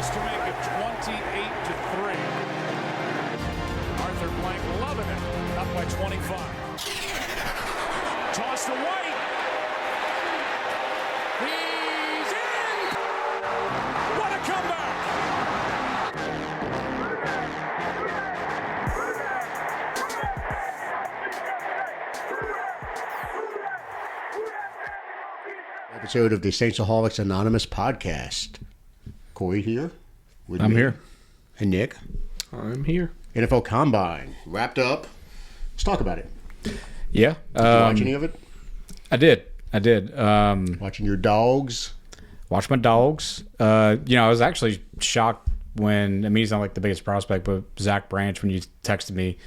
This to make it 28-3. Arthur Blank loving it. Up by 25. Toss to White. He's in! What a comeback! Episode of the Saintsaholics Anonymous podcast. Corey here. I'm here. And Nick. I'm here. NFL Combine wrapped up. Let's talk about it. Yeah. Did you watch any of it? I did. Watching your dogs? Watch my dogs. I was actually shocked when, he's not like the biggest prospect, but Zach Branch, when you texted me,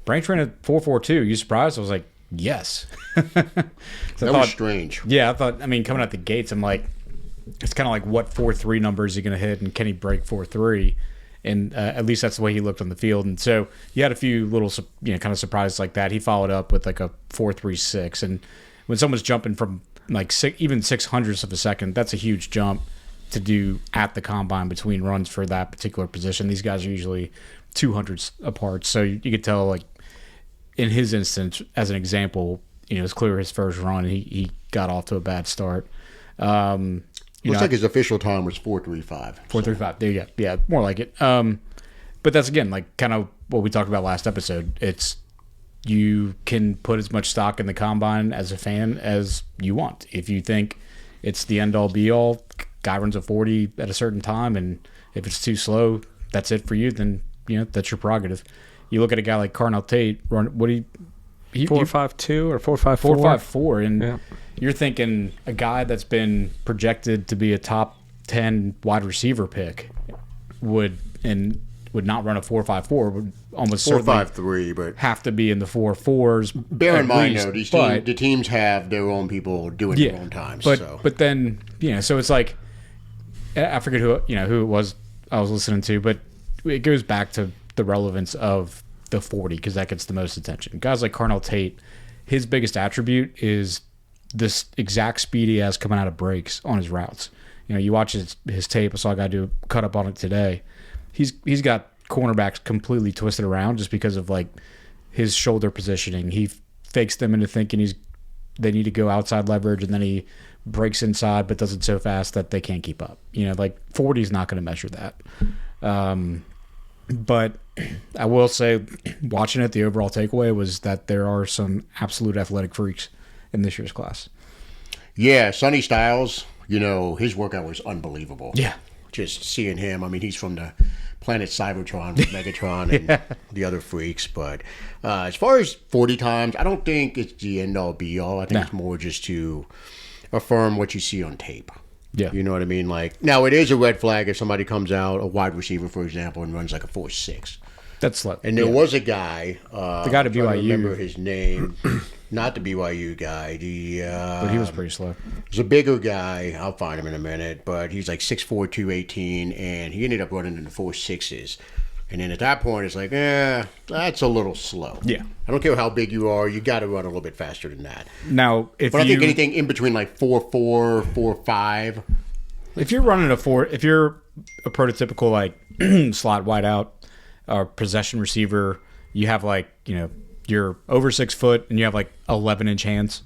Branch ran a 4.42. You surprised? I was like, yes. That was strange. Yeah, I thought, coming out the gates, I'm like, it's kind of like what 4.3 number is he going to hit, and can he break 4.3? And at least that's the way he looked on the field. And so you had a few little, kind of surprises like that. He followed up with like a 4.36. And when someone's jumping from like even 600ths of a second, that's a huge jump to do at the combine between runs for that particular position. These guys are usually 200s apart. So you could tell, like, in his instance, as an example, it's clear his first run, he got off to a bad start. Looks like his official time was 4.35. 4.35. There you go. Yeah, more like it. But that's, again, like kind of what we talked about last episode. It's you can put as much stock in the combine as a fan as you want. If you think it's the end-all, be-all, guy runs a 40 at a certain time, and if it's too slow, that's it for you, then that's your prerogative. You look at a guy like Carnell Tate, run 4.52 or 4.54. 4.54, and you're thinking a guy that's been projected to be a top 10 wide receiver pick would not run a 4.54, would almost 4.53, but have to be in the 4.4s. Bear in mind, though, the teams have their own people doing their own times. But then so it's like, I forget who it was I was listening to, but it goes back to the relevance of the 40 because that gets the most attention. Guys like Carnell Tate, his biggest attribute is this exact speed he has coming out of breaks on his routes. You watch his tape. I saw a guy do a cut up on it today. He's got cornerbacks completely twisted around just because of like his shoulder positioning. He fakes them into thinking they need to go outside leverage, and then he breaks inside but does it so fast that they can't keep up. Like 40 is not going to measure that. But I will say, watching it, the overall takeaway was that there are some absolute athletic freaks in this year's class. Yeah, Sonny Styles, his workout was unbelievable. Yeah. Just seeing him. He's from the planet Cybertron with Megatron and the other freaks. But as far as 40 times, I don't think it's the end-all, be-all. I think it's more just to affirm what you see on tape. Yeah. You know what I mean? Like, now it is a red flag if somebody comes out, a wide receiver, for example, and runs like a 4.6. That's slow. And there was a guy, the guy to BYU. I remember his name, not the BYU guy. But he was pretty slow. He's a bigger guy. I'll find him in a minute. But he's like 6'4", 218, and he ended up running in the 4.6s. And then at that point, it's like, that's a little slow. Yeah. I don't care how big you are. You got to run a little bit faster than that. Now, I think anything in between like 4.4, 4.5. If you're running if you're a prototypical like slot wide out or possession receiver, you have like, you're over 6 foot and you have like 11-inch hands.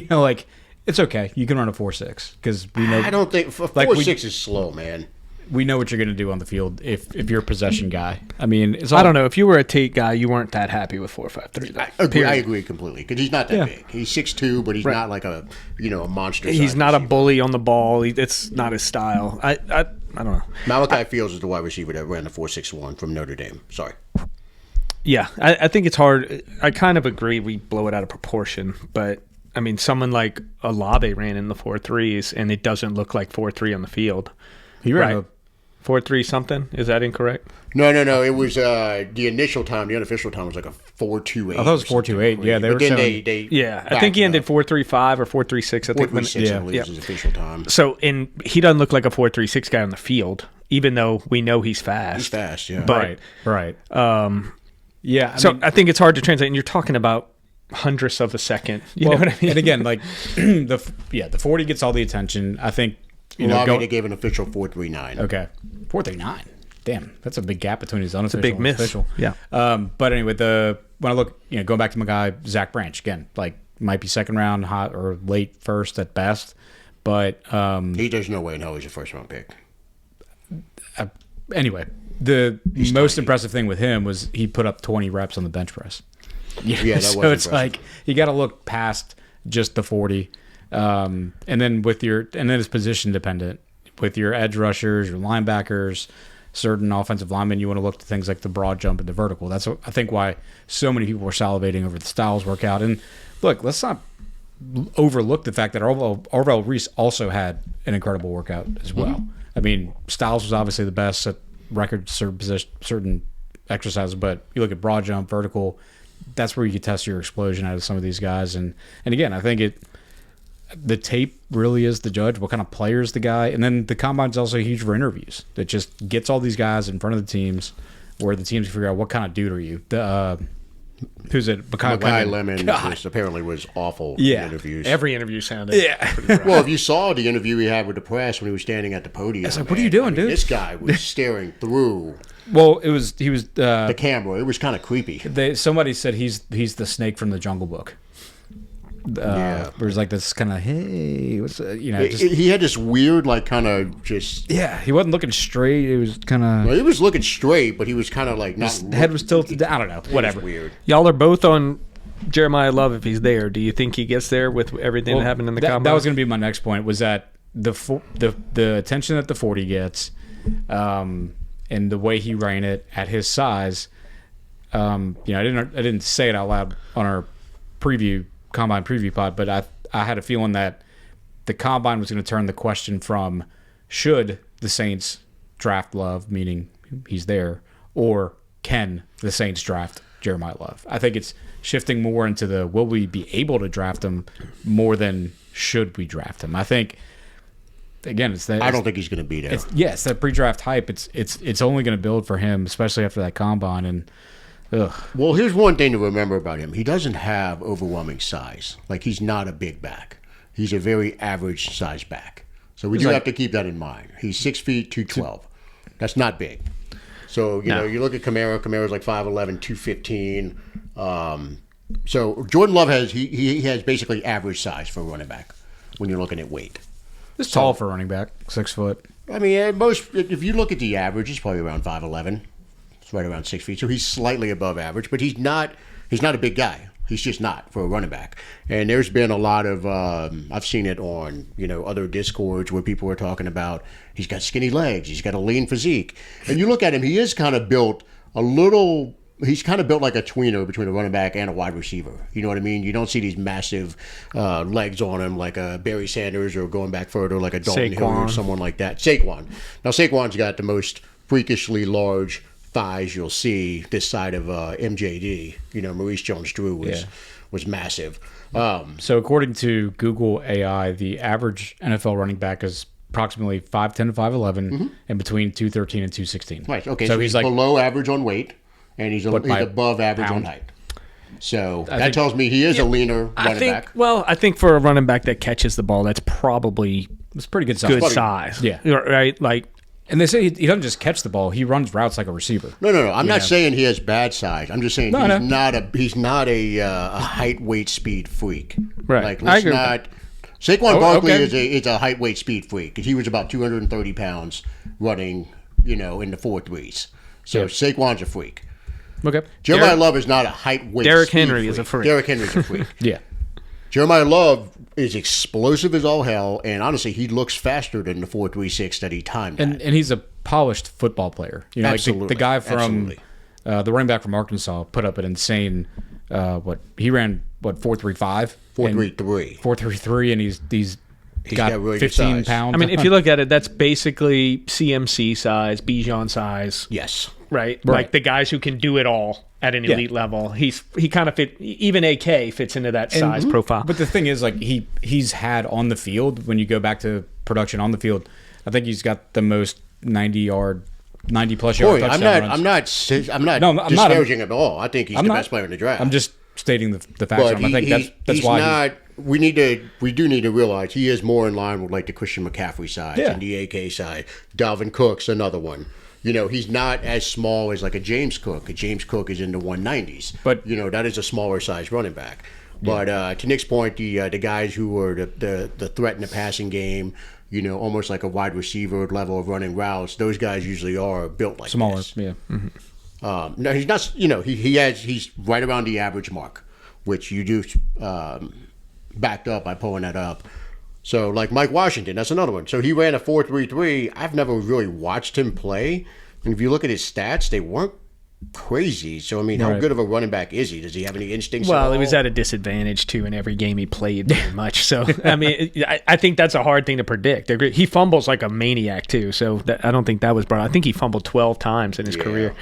Like it's okay. You can run a 4.6 because we know. I don't think 4.6 is slow, man. We know what you're going to do on the field if you're a possession guy. I don't know. If you were a Tate guy, you weren't that happy with 4.53. I agree completely because he's not that big. He's 6'2", but he's not like a monster. He's not a bully on the ball. It's not his style. I don't know. Malachi Fields is the wide receiver that ran the 4.61 from Notre Dame. Sorry. Yeah, I think it's hard. I kind of agree we blow it out of proportion, but someone like Olave ran in the 4.3s, and it doesn't look like 4.3 on the field. He ran a 4.3 something? Is that incorrect? No. It was the initial time. The unofficial time was like a 4.28. I thought it was 4.28. Yeah, they were saying. I think he ended 4.35 or 4.36. I think 4.36, I believe, was his official time. So, he doesn't look like a 4.36 guy on the field, even though we know he's fast. He's fast, yeah. But, right. Yeah. I think it's hard to translate, and you're talking about hundredths of a second. You know what I mean? And again, like the 40 gets all the attention. I think Olave, they gave an official 4.39. Okay, 4.39. Damn, that's a big gap between his unofficial big and miss. official. Yeah. But anyway, when I look, going back to my guy Zach Branch again, like might be second round, hot or late first at best, but There's no way in hell he's a first round pick. Anyway, the most tiny. impressive thing with him was he put up 20 reps on the bench press. Yeah, that was so it's impressive. like you got to look past just the 40, and then it's position dependent with your edge rushers, your linebackers, certain offensive linemen. You want to look to things like the broad jump and the vertical. That's I think why so many people were salivating over the Styles workout. And look, let's not overlook the fact that Orville Reese also had an incredible workout as well. Mm-hmm. I mean, Styles was obviously the best at record certain exercises, but you look at broad jump, vertical, that's where you can test your explosion out of some of these guys. And again, I think the tape really is the judge, what kind of player is the guy. And then the combine's also huge for interviews. That just gets all these guys in front of the teams where the teams figure out what kind of dude are you. Who's it? Makai Lemon apparently was awful in interviews. Every interview sounded. Well, if you saw the interview he had with the press when he was standing at the podium, It's like, what are you doing, dude? This guy was staring through Well, he was the camera. It was kind of creepy. somebody said he's the snake from the Jungle Book. Where it's like this kind of, hey, what's He had this weird, like, kind of just. yeah, he wasn't looking straight. It was kind of. Well, he was looking straight, but he was kind of like not. His head was tilted. I don't know. Whatever. It was weird. Y'all are both on Jeremiah Love if he's there. Do you think he gets there with everything that happened in the combine? That was going to be my next point. Was that the attention that the 40 gets, and the way he ran it at his size. I didn't say it out loud on our combine preview pod, but I had a feeling that the combine was going to turn the question from should the Saints draft Love, meaning he's there, or can the Saints draft Jeremiah Love? I think it's shifting more into the will we be able to draft him more than should we draft him. I think again, I don't think he's going to be there. It's that pre-draft hype. It's only going to build for him, especially after that combine. And well, here's one thing to remember about him. He doesn't have overwhelming size. Like, he's not a big back. He's a very average size back. So we do have to keep that in mind. He's 6 feet, 212. That's not big. So, you look at Kamara. Kamara's like 5'11", 215. So Jordan Love he has basically average size for a running back when you're looking at weight. it's tall for a running back, 6 foot. I mean, if you look at the average, he's probably around 5'11". It's right around 6 feet. So he's slightly above average, but he's not a big guy. He's just not for a running back. And there's been a lot of I've seen it on other Discords where people are talking about he's got skinny legs, he's got a lean physique, and you look at him, he is kind of built he's kind of built like a tweener between a running back and a wide receiver. You know what I mean? You don't see these massive legs on him like a Barry Sanders, or going back further like a Dalton Hill or someone like that. Saquon. Now Saquon's got the most freakishly large thighs you'll see this side of MJD. Maurice Jones-Drew was massive. So according to Google AI, the average NFL running back is approximately 5'10" to 5'11", and between 213 and 216. Right. Okay. So he's like below average on weight, and he's above average on height. So that tells me he is a leaner running back. Well, I think for a running back that catches the ball, that's probably It's pretty good size. good size. Yeah. Right. Like. And they say he doesn't just catch the ball; he runs routes like a receiver. No. I'm not saying he has bad size. I'm just saying he's not a height, weight, speed freak. Right. Like, let's not. Saquon Barkley is a height, weight, speed freak. He was about 230 pounds running, in the 4.3s. So Saquon's a freak. Okay. Jeremiah Love is not a height, weight, Derrick speed Henry freak. is a freak. Derrick Henry's a freak. Yeah. Jeremiah Love is explosive as all hell, and honestly, he looks faster than the 4.36 that he timed And he's a polished football player. Absolutely. Like the guy from the running back from Arkansas put up an insane he ran 4.35, 4.33, 4.33, and he's got really good 15 size. pounds. I mean, if you look at it, that's basically CMC size, Bijan size. Yes. Right? Like the guys who can do it all at an elite level. He kind of fit. Even AK fits into that size profile. But the thing is, like he's had on the field, when you go back to production on the field, I think he's got the most 90-plus yard touchdown runs. I'm not disparaging him at all. I think he's the best player in the draft. I'm just stating the facts. I think that's why we do need to realize he is more in line with like the Christian McCaffrey side and the AK side. Dalvin Cook's another one. He's not as small as like a James Cook. A James Cook is in the 190s, but that is a smaller size running back. But to Nick's point, the guys who were the threat in the passing game, almost like a wide receiver level of running routes, those guys usually are built like smaller. this. Yeah. Mm-hmm. No, he's not. He's right around the average mark, which you do backed up by pulling that up. So, like Mike Washington, that's another one. So he ran a 4.33. I've never really watched him play, and if you look at his stats, they weren't crazy. So, I mean, how good of a running back is he? Does he have any instincts? Well, he was at a disadvantage too in every game he played very much. So, I mean, I think that's a hard thing to predict. He fumbles like a maniac too. So I don't think that was brought. I think he fumbled 12 times in his career.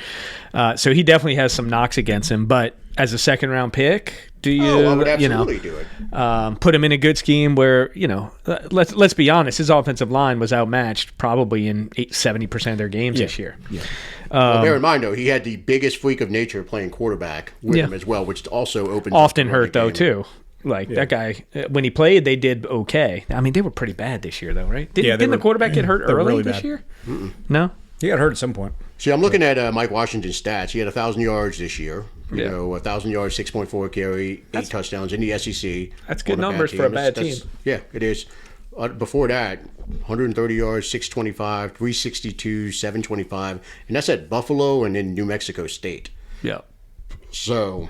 So he definitely has some knocks against him. But as a second round pick, do you? I would absolutely do it. Put him in a good scheme where let's be honest, his offensive line was outmatched probably in 70% of their games this year. Yeah. Well, bear in mind, though, he had the biggest freak of nature playing quarterback with him as well, which also opens often up hurt though game. Too. Like that guy, when he played, they did okay. I mean, they were pretty bad this year, though, right? Didn't the quarterback get hurt early really this bad. year? No. He got hurt at some point. See, I'm looking at Mike Washington's stats. He had 1,000 yards this year. 1,000 yards, 6.4 carry, 8 touchdowns in the SEC. That's good numbers for a bad team. Yeah, it is. Before that, 130 yards, 625, 362, 725, and that's at Buffalo and in New Mexico State. Yeah. So,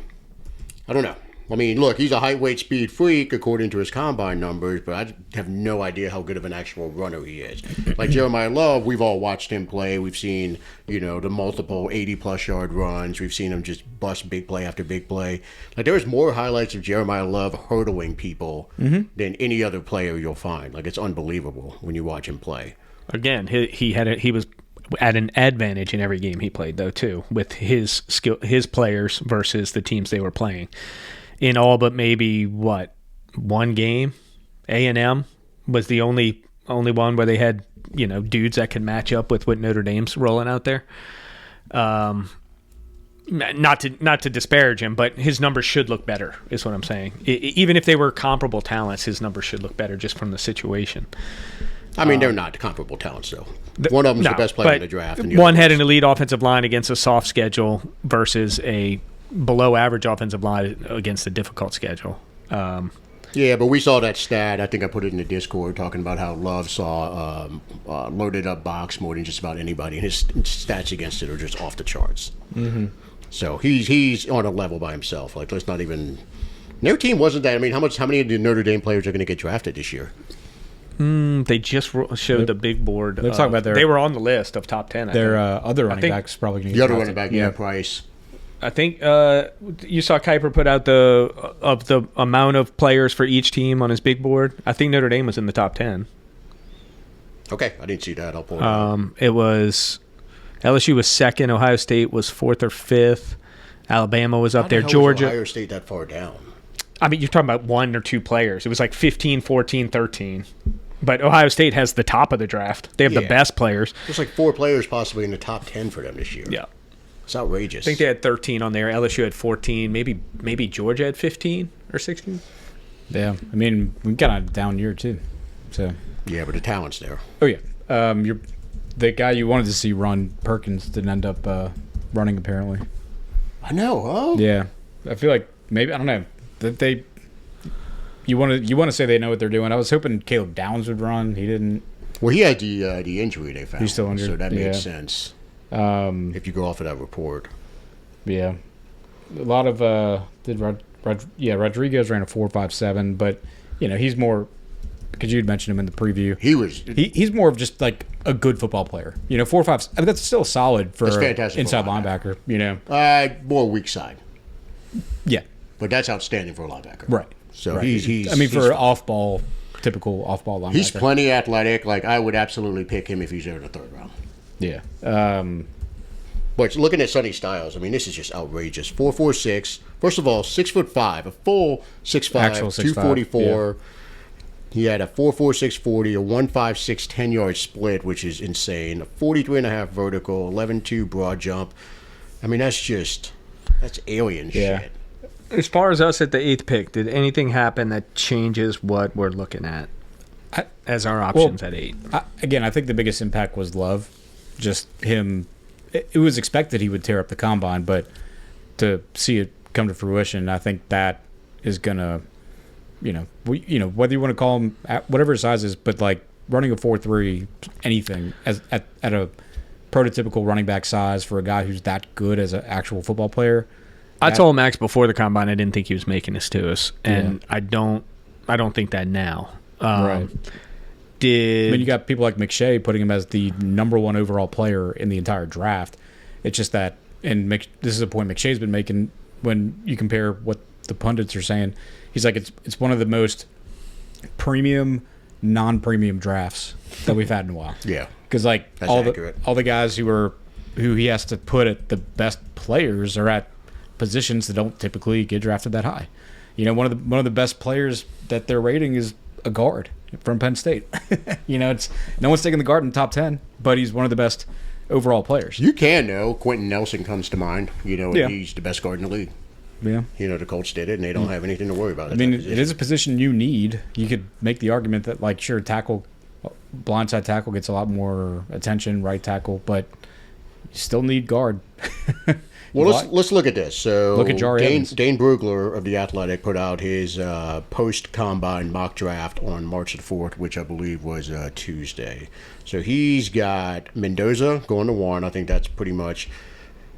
I don't know. I mean, look, he's a height, weight, speed freak according to his combine numbers, but I have no idea how good of an actual runner he is. Like Jeremiah Love, we've all watched him play. We've seen, the multiple 80-plus yard runs. We've seen him just bust big play after big play. Like, there's more highlights of Jeremiah Love hurdling people than any other player you'll find. Like, it's unbelievable when you watch him play. Again, he was at an advantage in every game he played, though, too, with his players versus the teams they were playing. In all but maybe one game, A&M was the only one where they had dudes that could match up with what Notre Dame's rolling out there. Not to disparage him, but his numbers should look better, is what I'm saying. Even if they were comparable talents, his numbers should look better just from the situation. I mean, they're not comparable talents, though. One of them's the best player in the draft. And one had an elite offensive line against a soft schedule versus a below average offensive line against a difficult schedule. Yeah, but we saw that stat. I think I put it in the Discord talking about how Love saw loaded up box more than just about anybody, and his stats against it are just off the charts. Mm-hmm. So he's on a level by himself. Like, let's not even. Their team wasn't that. I mean, how many of the Notre Dame players are going to get drafted this year? They just showed the big board. Let's talk about they were on the list of top 10. Their other running back's probably going to get the other running back, Price. I think you saw Kuiper put out the amount of players for each team on his big board. I think Notre Dame was in the top 10. Okay, I didn't see that. I'll pull it up. It was LSU was second, Ohio State was fourth or fifth, Alabama was up there, Georgia. Was Ohio State that far down? I mean, you're talking about one or two players. It was like 15, 14, 13. But Ohio State has the top of the draft. They have the best players. There's like 4 players possibly in the top 10 for them this year. Yeah. It's outrageous. I think they had 13 on there. LSU had 14. Maybe Georgia had 15 or 16. Yeah. I mean, we got a down year, too. So. Yeah, but the talent's there. Oh, yeah. The guy you wanted to see run, Perkins, didn't end up running, apparently. I know, huh? Yeah. I feel like maybe, I don't know, that you want to say they know what they're doing. I was hoping Caleb Downs would run. He didn't. Well, he had the injury they found. He's still injured. So that makes sense. If you go off of that report. Yeah. A lot of Rodriguez ran a 4.57, but he's more, because you'd mentioned him in the preview. He's more of just like a good football player. 4.5. I mean, that's still solid for an inside linebacker. More weak side. Yeah. But that's outstanding for a linebacker. Right. So right. he's for an typical off-ball linebacker. He's plenty athletic. Like, I would absolutely pick him if he's there in the third round. Yeah. But looking at Sonny Styles, I mean, this is just outrageous. 4.46. First of all, 6'5", a full 6'5", 244. Yeah. He had a 4.46 40, a 1.56 10-yard split, which is insane. A 43.5 vertical, 11.2 broad jump. I mean, that's alien shit. As far as us at the 8th pick, did anything happen that changes what we're looking at as our options at 8? I think the biggest impact was Love. Just him. It was expected he would tear up the combine, but to see it come to fruition, I think that is gonna, whether you want to call him whatever his size is, but like running a 4.3, anything at a prototypical running back size for a guy who's that good as an actual football player. I told Max before the combine I didn't think he was making this to us, and I don't think that now. Right. You got people like McShay putting him as the number 1 overall player in the entire draft. It's just that, and this is a point McShay's been making when you compare what the pundits are saying. He's like, it's one of the most premium, non-premium drafts that we've had in a while. Yeah, because like that's all accurate. the guys who he has to put at the best players are at positions that don't typically get drafted that high. One of the best players that they're rating is a guard from Penn State. It's no one's taking the guard in the top 10, but he's one of the best overall players. You can know Quentin Nelson comes to mind. Yeah. He's the best guard in the league. Yeah. The Colts did it, and they don't have anything to worry about. I mean, it is a position you need. You could make the argument that, like, sure, blindside tackle gets a lot more attention, right tackle, but you still need guard. Well, let's look at this. So look at Jari Evans. Dane Brugler of The Athletic put out his post-combine mock draft on March the 4th, which I believe was Tuesday. So he's got Mendoza going to 1. I think that's pretty much –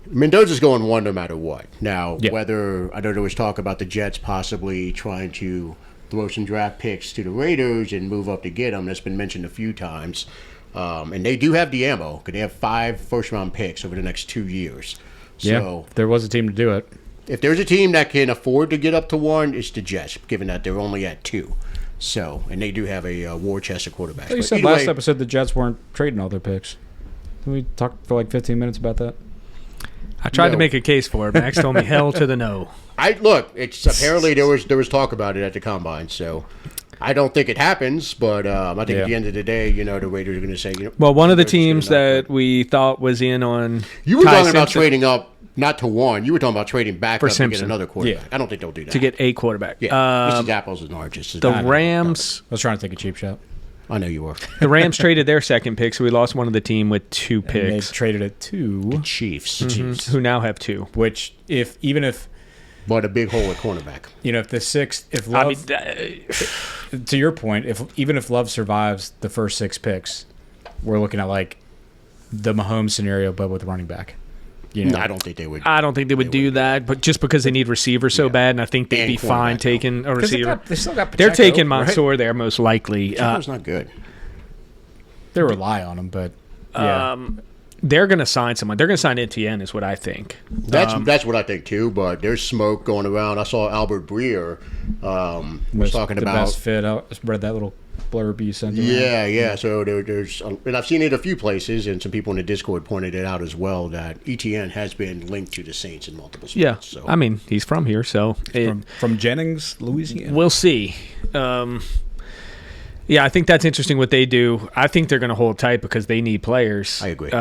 Mendoza's going 1 no matter what. Now, whether – I know there was talk about the Jets possibly trying to throw some draft picks to the Raiders and move up to get them. That's been mentioned a few times. And they do have the ammo because they have 5 first-round picks over the next 2 years. So, there was a team to do it. If there's a team that can afford to get up to 1, it's the Jets, given that they're only at 2. So, and they do have a war chest of quarterbacks. You said last episode the Jets weren't trading all their picks. Didn't we talk for like 15 minutes about that? I tried to make a case for it. Max told me hell to the no. It's apparently there was talk about it at the combine. So I don't think it happens, but I think at the end of the day, the Raiders are going to say, Well, one of the teams that we thought was in on you were talking about trading up, not to 1. You were talking about trading back for up Simpson. to get another quarterback. Yeah. I don't think they'll do that to get a quarterback. Yeah, Mrs. Apples and oranges. The Rams. I was trying to take a cheap shot. I know you were. The Rams traded their second pick, so we lost one of the team with 2 And picks. they traded it to The Chiefs. Who now have 2. which even if But a big hole at cornerback. if the 6th, if Love, to your point, even if Love survives the first 6 picks, we're looking at like the Mahomes scenario, but with running back. No, I don't think they would. I don't think they would do that, but just because they need receivers so bad, and I think they'd And be fine cornerback, taking a receiver. They still got They're Pacheco, taking right? Mansour there most likely. Chicago's not good. They rely on him, but They're going to sign someone. They're going to sign Etienne, is what I think. That's what I think too. But there's smoke going around. I saw Albert Breer was talking the about best fit. I read that little blurb you sent. Yeah. So there's, and I've seen it a few places, and some people in the Discord pointed it out as well that Etienne has been linked to the Saints in multiple spots. Yeah, So I mean, he's from here, so from Jennings, Louisiana. we'll see. Yeah, I think that's interesting what they do. I think they're going to hold tight because they need players. I agree.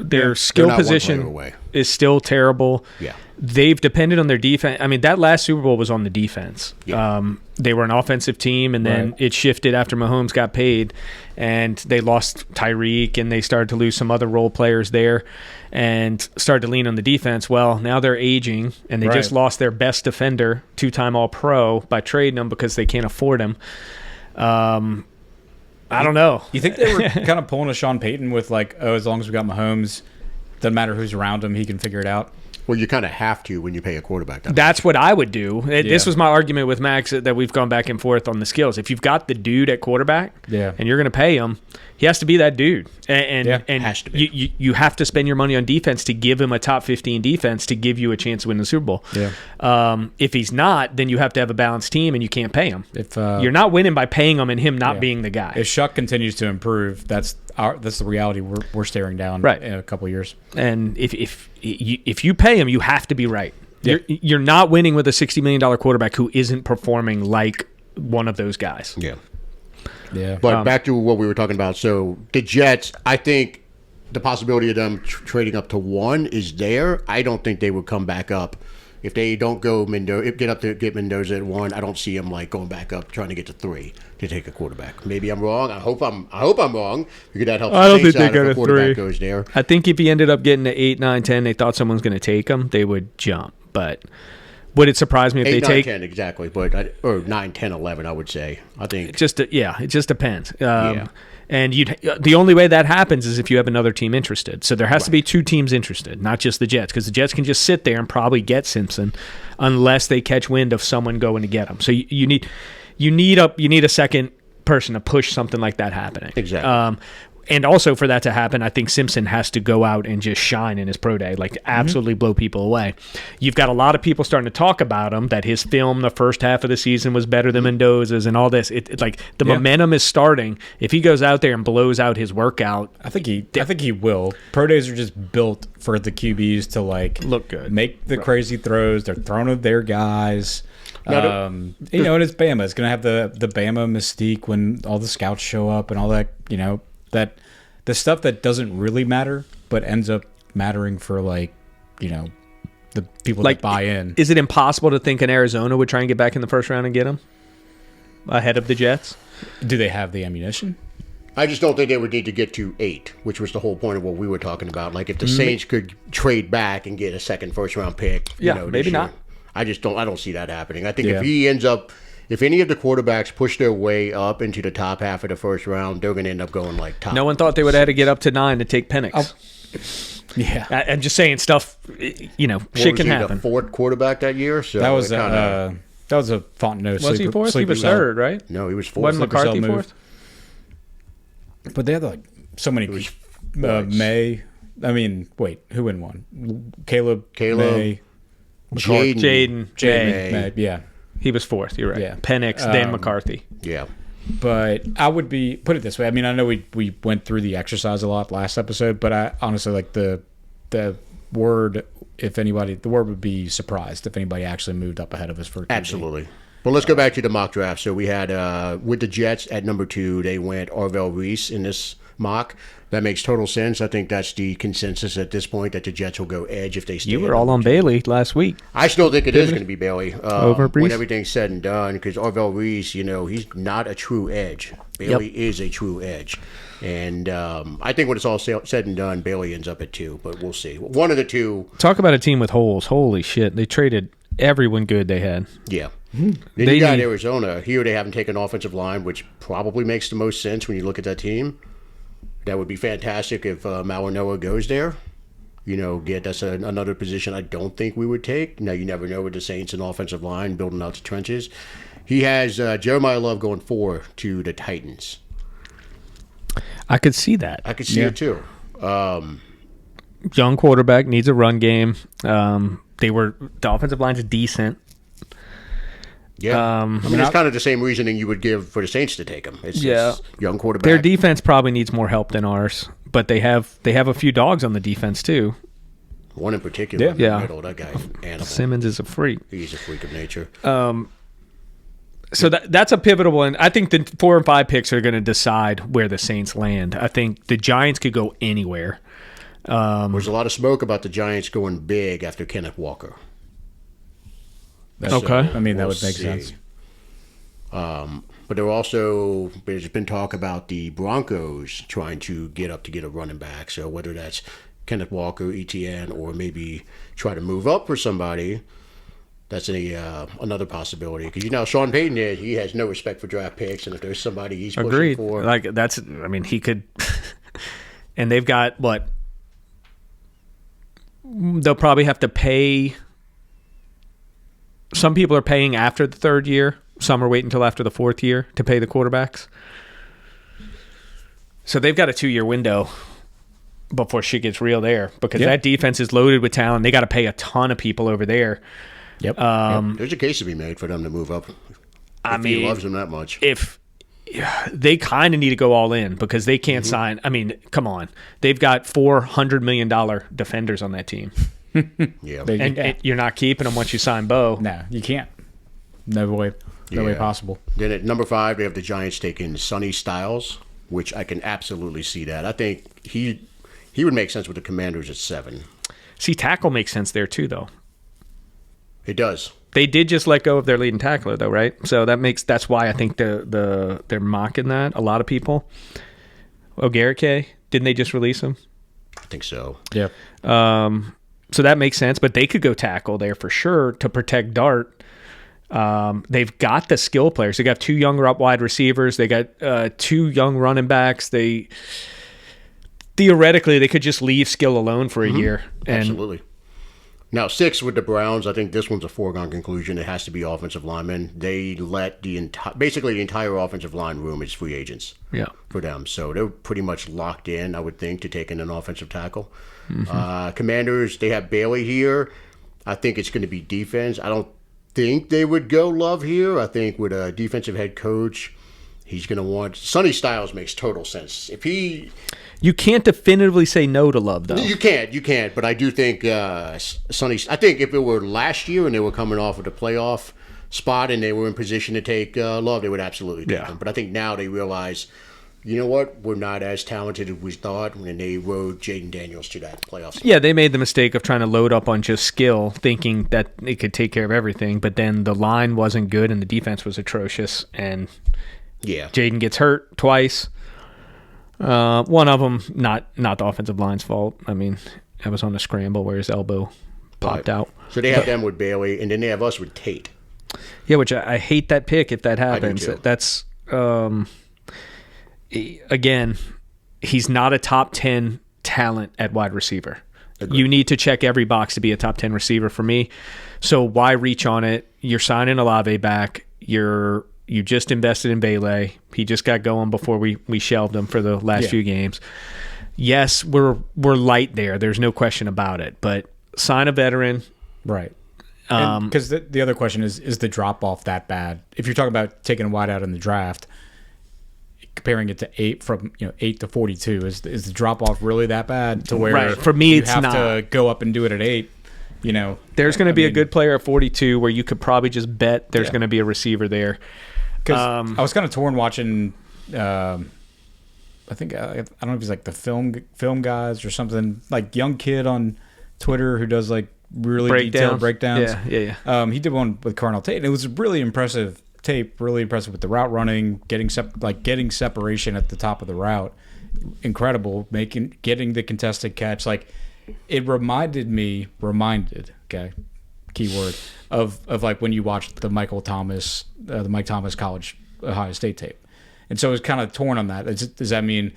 Their skill not one player position away. is still terrible. Yeah. They've depended on their defense. I mean, that last Super Bowl was on the defense. Yeah. They were an offensive team, and then it shifted after Mahomes got paid, and they lost Tyreek, and they started to lose some other role players there and started to lean on the defense. Well, now they're aging, and they just lost their best defender, 2-time All-Pro, by trading him because they can't afford him. I don't know. You think they were kind of pulling a Sean Payton with like, oh, as long as we got Mahomes, doesn't matter who's around him, he can figure it out. Well, you kind of have to when you pay a quarterback. That's what I would do. This was my argument with Max that we've gone back and forth on the skills. If you've got the dude at quarterback and you're going to pay him, he has to be that dude. And has to be. You have to spend your money on defense to give him a top 15 defense to give you a chance to win the Super Bowl. Yeah. If he's not, then you have to have a balanced team and you can't pay him. If you're not winning by paying him and him not being the guy. If Shuck continues to improve, that's the reality we're staring down in a couple of years. And if you pay him, you have to be right. You're not winning with a $60 million quarterback who isn't performing like one of those guys. Yeah. Yeah. But back to what we were talking about. So the Jets, I think the possibility of them trading up to 1 is there. I don't think they would come back up if they don't go Mendoza, get Mendoza at 1, I don't see him like going back up trying to get to 3 to take a quarterback. Maybe I'm wrong. I hope I'm wrong because that helps. I don't think they if go a to quarterback 3. goes there. I think if he ended up getting to 8, 9, 10, they thought someone's going to take him, they would jump. But would it surprise me if 8, they 9, take 10 exactly, or 9, 10, 11, I would say. I think it just depends. And the only way that happens is if you have another team interested. So there has to be 2 teams interested, not just the Jets, because the Jets can just sit there and probably get Simpson unless they catch wind of someone going to get him. So you need a second person to push something like that happening. Exactly. And also for that to happen, I think Simpson has to go out and just shine in his pro day, like absolutely blow people away. You've got a lot of people starting to talk about him, that his film the first half of the season was better than Mendoza's and all this. It like the momentum is starting. If he goes out there and blows out his workout, I think he will. Pro days are just built for the QBs to like look good, make the crazy throws. They're throwing at their guys. And it's Bama. It's gonna have the Bama mystique when all the scouts show up and all that. That the stuff that doesn't really matter but ends up mattering for the people that buy in. Is it impossible to think an Arizona would try and get back in the first round and get him ahead of the Jets? Do they have the ammunition? I just don't think they would need to get to 8, which was the whole point of what we were talking about. Like if the Saints could trade back and get a second first round pick, maybe not. I don't see that happening. I think if any of the quarterbacks push their way up into the top half of the first round, they're going to end up going like top. No one thought they would have to get up to 9 to take Penix. Yeah, I'm just saying stuff. Shit can happen. The 4th quarterback that year, so that was a Fontenot. Was he 4th? He was 3rd, right? No, he was 4th. Wasn't McCarthy 4th? But they had so many people. May. I mean, wait, who win one? Caleb, May, Jaden, May. Yeah. He was 4th. You're right. Yeah. Penix, then McCarthy. Yeah. But I would put it this way. I mean, I know we went through the exercise a lot last episode, but I honestly like the word. The word would be surprised if anybody actually moved up ahead of us for a QB. Absolutely. Well, let's go back to the mock draft. So we had with the Jets at number 2, they went Arvell Reese in this mock. That makes total sense. I think that's the consensus at this point, that the Jets will go edge if they stay. You were all on Bailey last week. I still think it is going to be Bailey over Brees when everything's said and done, because Arvell Reese, he's not a true edge. Bailey is a true edge. And I think when it's all said and done, Bailey ends up at 2, but we'll see. One of the 2. Talk about a team with holes. Holy shit. They traded everyone good they had. Yeah. Then you got Arizona. Here they haven't taken offensive line, which probably makes the most sense when you look at that team. That would be fantastic if Malinois goes there. That's another position I don't think we would take. Now, you never know with the Saints and offensive line building out the trenches. He has Jeremiah Love going 4 to the Titans. I could see that. I could see it too. Young quarterback, needs a run game. The offensive line's decent. Yeah, it's kind of the same reasoning you would give for the Saints to take him. It's young quarterback. Their defense probably needs more help than ours, but they have a few dogs on the defense too. One in particular, in the middle, that guy's an animal. Simmons is a freak. He's a freak of nature. So that's a pivotal one. I think the 4 and 5 picks are going to decide where the Saints land. I think the Giants could go anywhere. There's a lot of smoke about the Giants going big after Kenneth Walker. Okay. I mean, that would make sense. But there's been talk about the Broncos trying to get a running back. So whether that's Kenneth Walker, ETN, or maybe try to move up for somebody, that's another possibility. Because Sean Payton, he has no respect for draft picks, and if there's somebody he's pushing for, he could. And they've got what? They'll probably have to pay. Some people are paying after the 3rd year. Some are waiting until after the 4th year to pay the quarterbacks. So they've got a 2-year window before shit gets real there, because that defense is loaded with talent. They got to pay a ton of people over there. Yep. There's a case to be made for them to move up. He loves them that much. If they kind of need to go all in, because they can't sign. I mean, come on. They've got $400 million defenders on that team. Yeah. And you're not keeping them once you sign Bo. No, you can't. No way possible. Then at number 5, they have the Giants taking Sonny Styles, which I can absolutely see that. I think he would make sense with the Commanders at 7. See, tackle makes sense there too, though. It does. They did just let go of their leading tackler, though, right? So that's why I think they're mocking that. A lot of people. Ogarike, didn't they just release him? I think so. Yeah. So that makes sense, but they could go tackle there for sure to protect Dart. They've got the skill players. They got 2 young wide receivers. They got 2 young running backs. Theoretically, they could just leave skill alone for a year. And Absolutely. Now, 6 with the Browns, I think this one's a foregone conclusion. It has to be offensive linemen. They let basically the entire offensive line room is free agents for them. So they're pretty much locked in, I would think, to taking an offensive tackle. Commanders, they have Bailey here. I think it's going to be defense. I don't think they would go Love here. I think with a defensive head coach, he's going to want... Sonny Styles makes total sense. If he... You can't definitively say no to Love, though. You can't. But I do think Sonny. I think if it were last year and they were coming off of the playoff spot and they were in position to take Love, they would absolutely take him. But I think now they realize, you know what, we're not as talented as we thought, and they rode Jaden Daniels to that playoff spot. Yeah, they made the mistake of trying to load up on just skill, thinking that it could take care of everything. But then the line wasn't good and the defense was atrocious, and Jaden gets hurt twice. One of them, not the offensive line's fault. I mean, I was on a scramble where his elbow popped out. So they have them with Bailey, and then they have us with Tate. Yeah, which I hate that pick if that happens. I do too. That's, again, he's not a top 10 talent at wide receiver. Agreed. You need to check every box to be a top 10 receiver for me. So why reach on it? You're signing Olave back. You just invested in Bailey. He just got going before we shelved him for the last few games. Yes, we're light there. There's no question about it. But sign a veteran. Right. Because the other question is the drop-off that bad? If you're talking about taking a wide out in the draft, comparing it to 8 to 42, is the drop-off really that bad to where for me, you it's have not. to go up and do it at 8? There's going to be a good player at 42 where you could probably just bet there's going to be a receiver there. Because I was kind of torn watching. I think I don't know if he's like the film guys or something, like young kid on Twitter who does like really detailed breakdowns. Yeah. He did one with Carnell Tate, and it was a really impressive tape. Really impressive with the route running, getting separation at the top of the route. Incredible, getting the contested catch. Like it reminded, okay, keyword of like when you watched the Mike Thomas College Ohio State tape. And so it was kind of torn on that. Does that mean,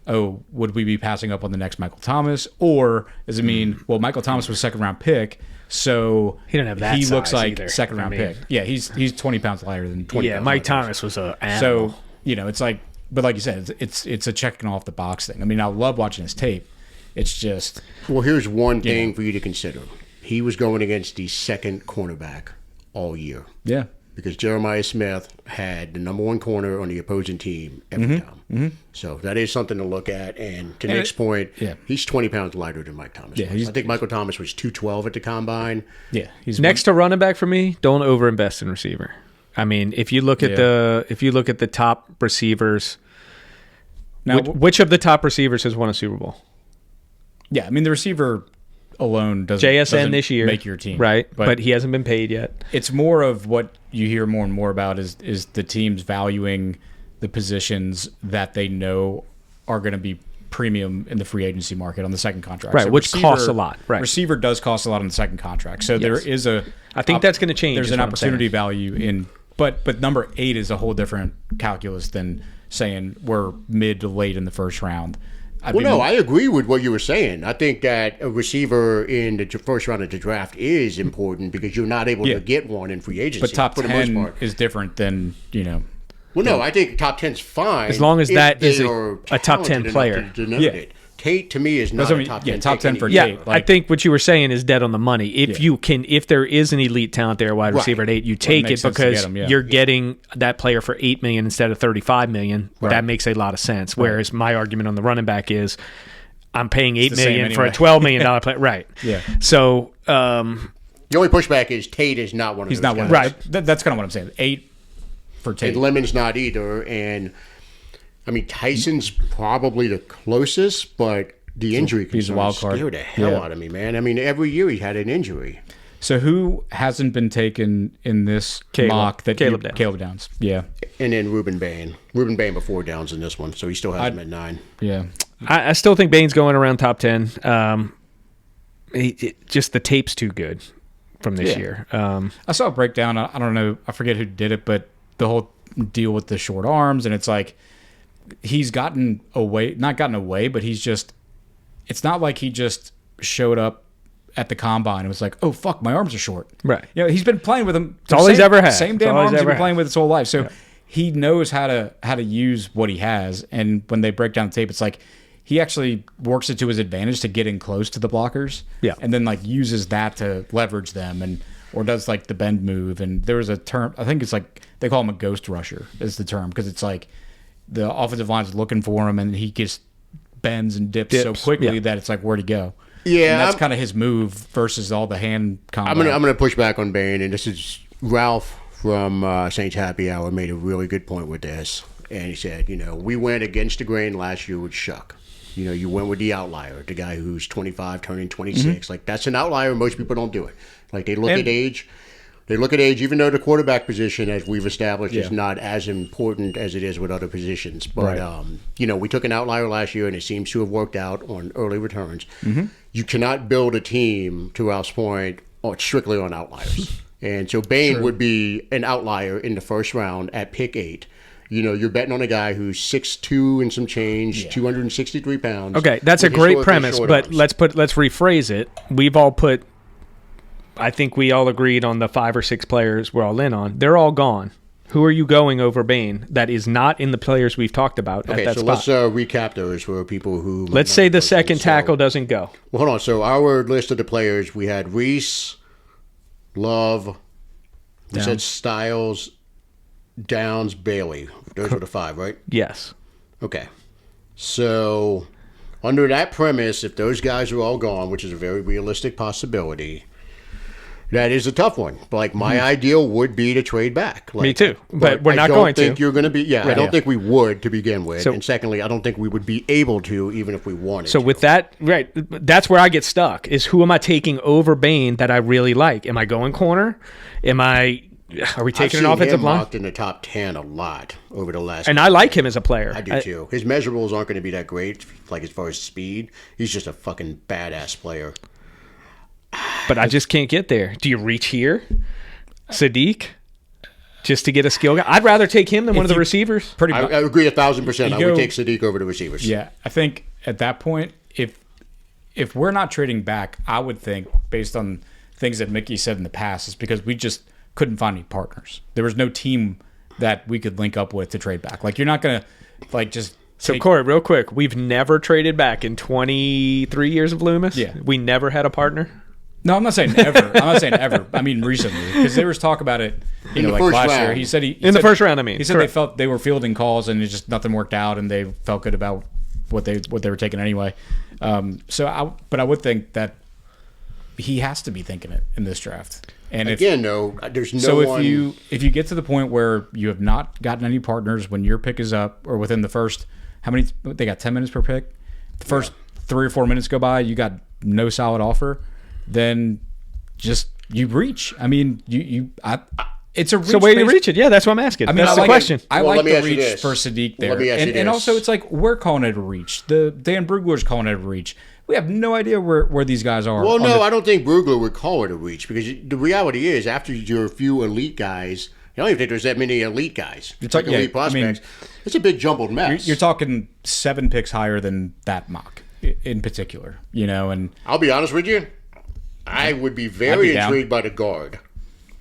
would we be passing up on the next Michael Thomas? Or does it mean, well, Michael Thomas was a second-round pick, so he didn't have that he size looks like either. second-round pick. Yeah, he's 20 pounds lighter than 20 pounds. Mike lighter. Thomas was an animal. So, it's like, but like you said, it's a checking off the box thing. I mean, I love watching his tape. It's just... Well, here's one thing for you to consider. He was going against the second cornerback all year. Yeah. Because Jeremiah Smith had the number 1 corner on the opposing team every time. Mm-hmm. So that is something to look at. And to Nick's point, he's 20 pounds lighter than Mike Thomas. Yeah, I think Michael Thomas was 212 at the combine. Yeah, he's next to running back for me. Don't overinvest in receiver. I mean, if you look at the top receivers, now, which of the top receivers has won a Super Bowl? Yeah, I mean the receiver alone doesn't this year make your team, right? But he hasn't been paid yet. It's more of what you hear more and more about is the teams valuing the positions that they know are going to be premium in the free agency market on the second contract, right? So which costs a lot. Right, receiver does cost a lot on the second contract, so there is I think that's going to change. There's an opportunity value in, but number 8 is a whole different calculus than saying we're mid to late in the first round. I agree with what you were saying. I think that a receiver in the first round of the draft is important because you're not able to get one in free agency. But top 10 is different than, Well, no, I think top 10's fine. As long as that is a top 10 player. Tate, to me, is not a top 10. Top 10 for Tate. Yeah, I think what you were saying is dead on the money. If there is an elite talent there, wide receiver at 8, you take it because you're getting that player for $8 million instead of $35 million. Right. That makes a lot of sense. Whereas my argument on the running back is I'm paying $8 million for a $12 million player. Right. Yeah. So the only pushback is Tate is not one of those guys. One. Right. That's kind of what I'm saying. 8 for Tate. And Lemon's not either. And I mean, Tyson's probably the closest, but the injury can scare the hell out of me, man. I mean, every year he had an injury. So who hasn't been taken in this mock? Caleb Downs. Yeah. And then Ruben Bain. Ruben Bain before Downs in this one, so he still has him at 9. Yeah. I still think Bain's going around top 10. Just the tape's too good from this year. I saw a breakdown. I don't know. I forget who did it, but the whole deal with the short arms, and it's like he's gotten away. Not gotten away, but he's just. It's not like he just showed up at the combine and was like, "Oh fuck, my arms are short." Right. You know, he's been playing with them. It's all he's ever had. Same damn arms he's been playing with his whole life. So he knows how to use what he has. And when they break down the tape, it's like he actually works it to his advantage to get in close to the blockers. Yeah. And then like uses that to leverage them or does like the bend move. And there was a term, I think it's like they call him a ghost rusher is the term, because it's like the offensive line's looking for him and he just bends and dips so quickly that it's like, where'd he go? Yeah, and that's kind of his move versus all the hand combo. I'm gonna push back on Bain, and this is Ralph from Saints Happy Hour made a really good point with this, and he said, we went against the grain last year with Shuck. You went with the outlier, the guy who's 25 turning 26. Mm-hmm. Like that's an outlier. Most people don't do it. Like they look at age. They look at age, even though the quarterback position, as we've established, is not as important as it is with other positions. But, we took an outlier last year, and it seems to have worked out on early returns. Mm-hmm. You cannot build a team, to Ralph's point, strictly on outliers. And so Bain would be an outlier in the first round at pick 8. You're betting on a guy who's 6'2" and some change, 263 pounds. Okay, that's a great premise, but let's rephrase it. We've all put... I think we all agreed on the 5 or 6 players we're all in on. They're all gone. Who are you going over Bain that is not in the players we've talked about at that spot? Let's recap those for people who... Let's say the second tackle doesn't go. Well, hold on. So our list of the players, we had Reese, Love, we said Styles, Downs, Bailey. Those were the 5, right? Yes. Okay. So under that premise, if those guys are all gone, which is a very realistic possibility... That is a tough one. Like my ideal would be to trade back. Me too, but we're not going to. I don't think you're going to be. Yeah, I don't think we would to begin with. And secondly, I don't think we would be able to, even if we wanted. So with that, right, that's where I get stuck. Is who am I taking over Bain that I really like? Am I going corner? Are we taking an offensive line? I've seen him mocked in the top 10 a lot over the last. And I like him as a player. I do too. His measurables aren't going to be that great. Like as far as speed, he's just a fucking badass player. But I just can't get there. Do you reach here, Sadiq, just to get a skill guy? I'd rather take him than one of the receivers. I agree 1,000%. I would take Sadiq over the receivers. Yeah, I think at that point, if we're not trading back, I would think, based on things that Mickey said in the past, is because we just couldn't find any partners. There was no team that we could link up with to trade back. Like, you're not going to, just... So, Corey, real quick, we've never traded back in 23 years of Loomis? Yeah. We never had a partner? No, I'm not saying ever. I mean recently, because there was talk about it. Like last year, he said the first round. I mean, he said they felt they were fielding calls and it just nothing worked out, and they felt good about what they were taking anyway. But I would think that he has to be thinking it in this draft. And there's no. So if you get to the point where you have not gotten any partners when your pick is up, or within the first, how many they got 10 minutes per pick, the first 3 or 4 minutes go by, you got no solid offer. Then just you reach. I mean, it's a reach. So where do you reach it? Yeah, that's what I'm asking. I mean, that's the question. I like the reach for Sadiq there. And also, it's like we're calling it a reach. Dan Brugler's calling it a reach. We have no idea where these guys are. Well, no, I don't think Brugler would call it a reach, because the reality is, after your few elite guys, I don't even think there's that many elite guys. It's like elite prospects. It's a big jumbled mess. You're talking 7 picks higher than that mock in particular. And I'll be honest with you. I would be very intrigued by the guard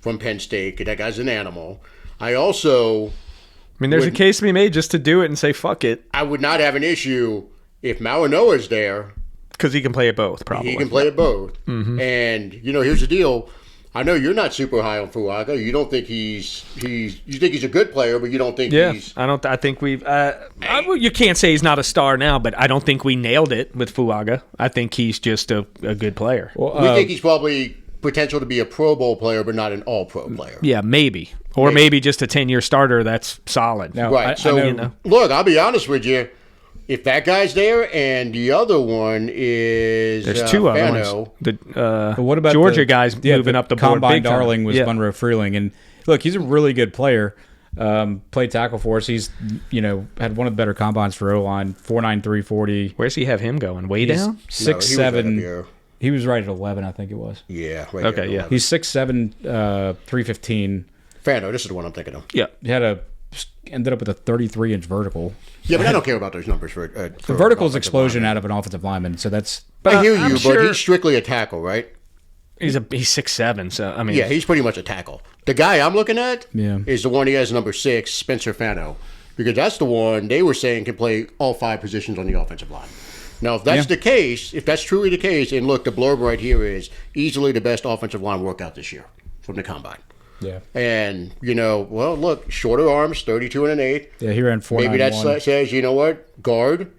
from Penn State. That guy's an animal. There's a case to be made just to do it and say, fuck it. I would not have an issue if Marinoa's there. Because he can play it both, probably. He can play it both. Mm-hmm. And, here's the deal. I know you're not super high on Fuaga. You don't think you think he's a good player, but you don't think he's... I think we've... you can't say he's not a star now, but I don't think we nailed it with Fuaga. I think he's just a good player. Well, we think he's probably potential to be a Pro Bowl player, but not an all-pro player. Yeah, maybe. Or maybe just a 10-year starter that's solid. No, right. Look, I'll be honest with you. if that guy's there, and the other one is There's two other Fano. ones. But what about Georgia the, guys yeah, moving the up the board combine big time. darling was Yeah. Monroe Freeling, and look, he's a really good player. Played tackle for us. He's had one of the better combines for O-line. 4.9 340. Where's he have him going? Way He's down? 6'7". He was right at 11, I think it was. Yeah. Right Okay, there, yeah. He's 6'7", 315. Fano, this is the one I'm thinking of. Yeah. He ended up with a 33-inch vertical. Yeah, but I don't care about those numbers for The for vertical is offensive explosion lineman. out of an offensive lineman, so that's I hear I'm you, sure- but he's strictly a tackle, right? He's 6'7", so I mean Yeah, he's pretty much a tackle. The guy I'm looking at Yeah. is the one he has number 6, Spencer Fano, because that's the one they were saying can play all 5 positions on the offensive line. Now, if that's the case, if that's truly the case, and look, the blurb right here is easily the best offensive line workout this year from the combine. yeah. And, well, look, shorter arms, 32 1/8. Yeah, he ran 4.91. Maybe that says, you know what, guard.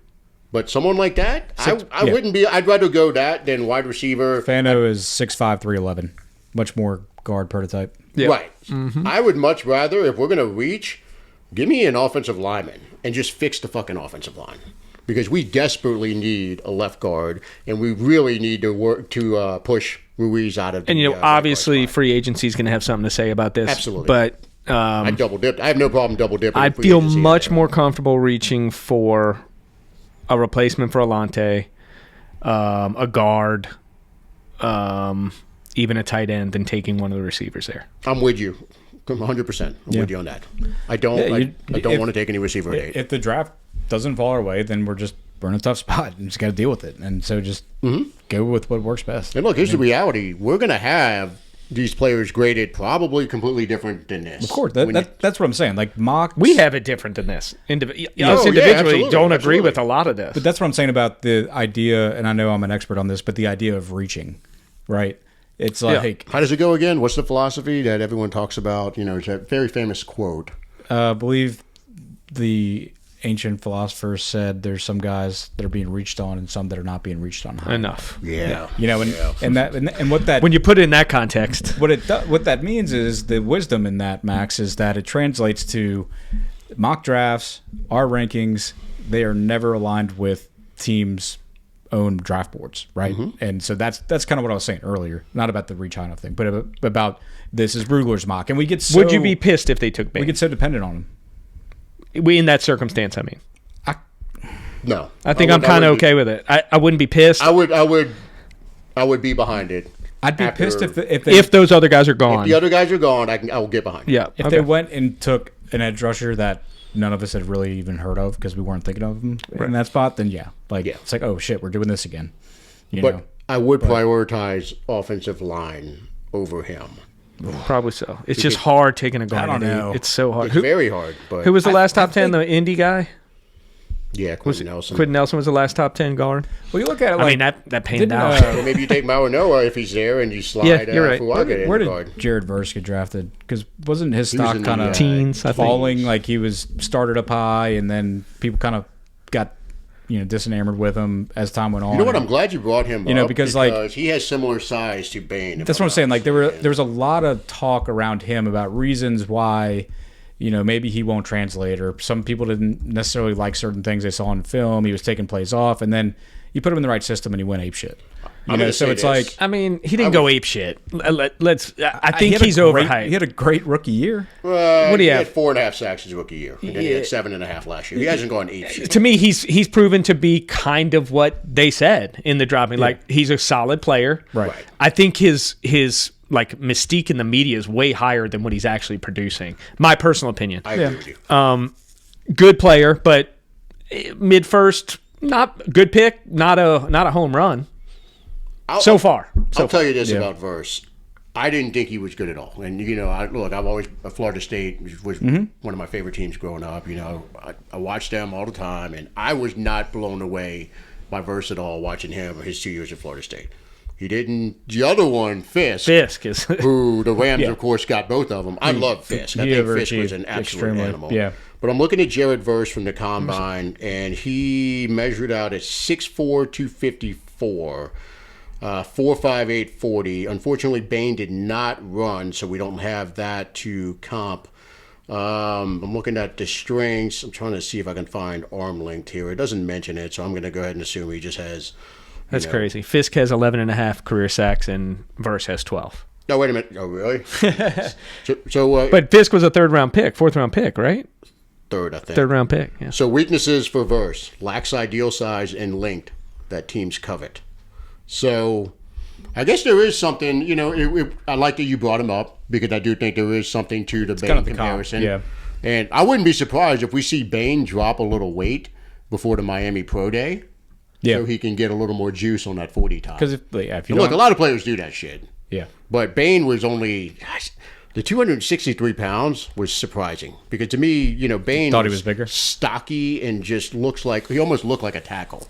But someone like that, I yeah. wouldn't be. I'd rather go that than wide receiver. Fano is 6'5", 311. Much more guard prototype. Yeah. Right. I would much rather, if we're going to reach, give me an offensive lineman and just fix the fucking offensive line. Because we desperately need a left guard, and we really need to work to push Ruiz out of the And right guard obviously spot. free agency is going to have something to say about this. Absolutely. But I double dipped. I have no problem double dipping. I in free feel agency. much more comfortable reaching for a replacement for Alante, a guard, even a tight end than taking one of the receivers there. I'm with you. 100%. I'm with you on that. I don't. I don't want to take any receiver at 8. If the draft doesn't fall our way, then we're in a tough spot and just got to deal with it. And so just go with what works best. And look, here's the reality: we're going to have these players graded probably completely different than this. Of course, When you- that's what I'm saying. Like mocks, We have it different than this. Us yeah, individually absolutely, don't agree absolutely. with a lot of this. But that's what I'm saying about the idea, and I know I'm an expert on this, but the idea of reaching, right? It's like, How does it go again? What's the philosophy that everyone talks about? It's a very famous quote. I believe the ancient philosophers said there's some guys that are being reached on and some that are not being reached on high. Enough. Yeah. And what that When you put it in that context, what that means is the wisdom in that, Max, is that it translates to mock drafts, our rankings. They are never aligned with teams' own draft boards, right? And so that's kind of what I was saying earlier, not about the reach high enough thing, but about this is Brugler's mock, and we get so would you be pissed if they took we Bain? get so dependent on him. In that circumstance, I mean. No. I think I'm kind of okay with it. I wouldn't be pissed I would be behind it. I'd be After- pissed if if those other guys are gone. The other guys are gone. I will get behind it. Yeah. if they went and took an edge rusher that none of us had really even heard of because we weren't thinking of him in that spot, then it's like, oh shit, we're doing this again. But I would prioritize offensive line over him. Probably so. It's just hard taking a guard. I don't know. It's so hard. It's very hard. But Who was the last top 10? The Indy guy? yeah, Quentin Nelson. Quentin Nelson was the last top 10 guard. Well, you look at it like I mean, that panned didn't, out. Or maybe you take Mauanoa if he's there and you slide Yeah, you're right. Fuaga where in did the guard. Jared Verse get drafted? Because wasn't his He was stock in the, kind of Teens, I think. falling? Like he was started up high, and then people kind of got disenamored with him as time went on. You know what? I'm glad you brought him up because he has similar size to Bain. That's what I'm saying. Like there was a lot of talk around him about reasons why, maybe he won't translate, or some people didn't necessarily like certain things they saw in film. He was taking plays off, and then you put him in the right system, and he went ape shit. So it's like I mean, he didn't go ape shit. I think he had he's overhyped. He had a great rookie year. What do you he have? had 4.5 sacks his rookie year, and then he had 7.5 last year. He hasn't gone 8 shit. To me, he's proven to be kind of what they said in the dropping. Like he's a solid player. Right. I think his like mystique in the media is way higher than what he's actually producing. My personal opinion. I agree with you. Good player, but mid first, not good pick, not a home run. So far. I'll tell you this about Verse. I didn't think he was good at all. And, I've always, Florida State was one of my favorite teams growing up. I watched them all the time, and I was not blown away by Verse at all watching him his 2 years at Florida State. He didn't. The other one, Fisk is who the Rams, of course, got both of them. I love Fisk. I think Fisk was an absolute extremely, animal. yeah. But I'm looking at Jared Verse from the Combine, and he measured out at 6'4", 254. 4.58 40. Unfortunately, Bain did not run, so we don't have that to comp I'm looking at the strengths. I'm trying to see if I can find arm length here. It doesn't mention it, so I'm going to go ahead and assume he just has. That's crazy. Fisk has 11.5 career sacks, and Verse has 12. No, wait a minute. Oh, really? so But Fisk was a fourth-round pick, right? third, I think. Third-round pick, yeah. So weaknesses for Verse: lacks ideal size and length that teams covet. So I guess there is something, I like that you brought him up because I do think there is something to the Bain kind of the comparison. comp, yeah. And I wouldn't be surprised if we see Bain drop a little weight before the Miami Pro Day. Yeah. So he can get a little more juice on that 40 time. Because if you Look, don't, a lot of players do that shit. yeah, But Bain was only, the 263 pounds was surprising. Because to me, Bain Thought he was bigger? stocky and just he almost looked like a tackle.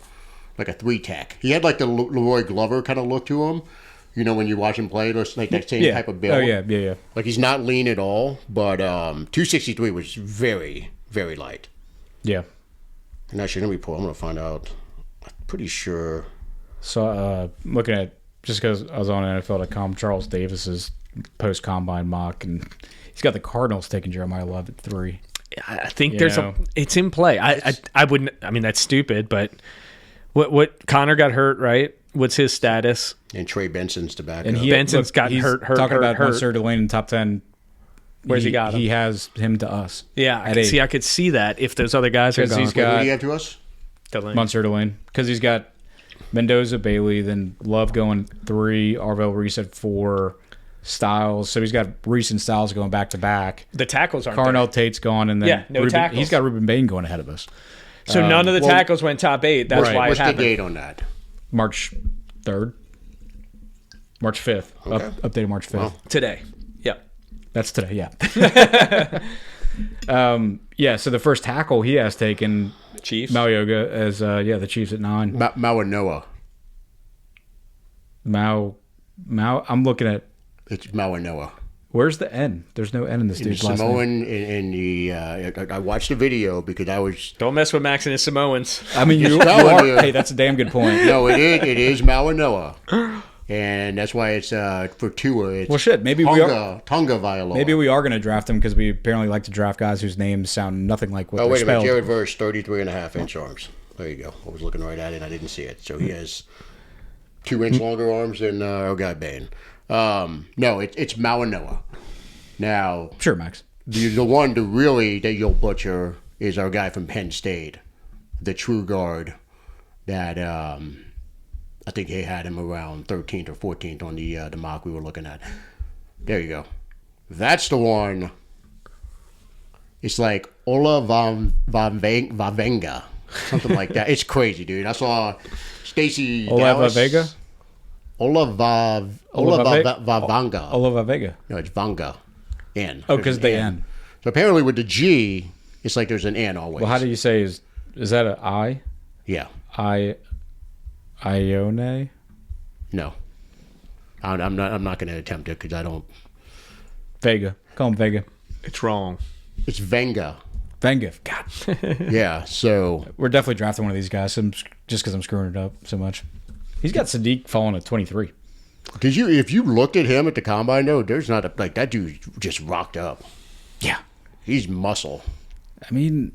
Like a 3-tack. He had like the Leroy Glover kind of look to him. When you watch him play, it's like that same type of build. Oh yeah. Like he's not lean at all, but 263 was very, very light. Yeah. And actually, let me pull. I'm going to find out. I'm pretty sure. So looking at, just because I was on NFL.com, Charles Davis's post-combine mock, and he's got the Cardinals taking Jeremiah Love at 3. I think it's in play. I wouldn't. I mean, that's stupid, but what Connor got hurt, right? What's his status? And Trey Benson's the backup. And Benson's got hurt. Talking about Monsieur Delane in top 10. Where's he got him? He has him to us. Yeah, I could see that if those other guys are 'Cause gone. he's got- What do you have to us? Monsieur Delane. Because he's got Mendoza, Bailey, then Love going 3, Arvell Reese at 4, Styles. So he's got Reese and Styles going back to back. The tackles aren't Carnell there. Tate's gone, and then no tackles. He's got Ruben Bain going ahead of us. So none of the tackles went top 8. That's Right. why What's it the happened. date on that? March 3rd. March 5th. Okay. Updated March 5th. Today. Yep. That's today, yeah. Yeah, so the first tackle he has taken, Chiefs. Malyoga, as the Chiefs at 9. Mawanoa. I'm looking at, It's Mawanoa. where's the N? There's no N in this dude's last name. Samoan in the. I watched the video because I was. Don't mess with Max and his Samoans. I mean, you telling are. you. Hey, that's a damn good point. No, it is Mawanoa. And that's why it's for Tua. It's Well, shit, maybe we are. Tonga Vailoa. Maybe we are going to draft him because we apparently like to draft guys whose names sound nothing like what Oh, they're wait a minute. spelled. Jared Verse, 33.5-inch arms. There you go. I was looking right at it and I didn't see it. So he has 2-inch longer arms than our guy Bain. No, it's Mawanoa. Now, Sure, Max. the one that you'll butcher is our guy from Penn State, the true guard that I think they had him around 13th or 14th on the mock we were looking at. There you go. That's the one. It's like Ola Vavenga, something like that. It's crazy, dude. I saw Stacy Ola Dallas. Vavega? Ola Vavanga. Ola Vega. No, it's Vanga. N. Oh, There's because an they N. So apparently with the G, it's like there's an N always. Well, how do you say, is that an I? Yeah. Ione? No. I'm not going to attempt it because I don't. Vega. Call him Vega. It's wrong. It's Venga. Venga. God. Yeah. So We're definitely drafting one of these guys just because I'm screwing it up so much. He's got Sadiq falling at 23. if you looked at him at the combine, though, there's not like that dude just rocked up. Yeah. He's muscle. I mean,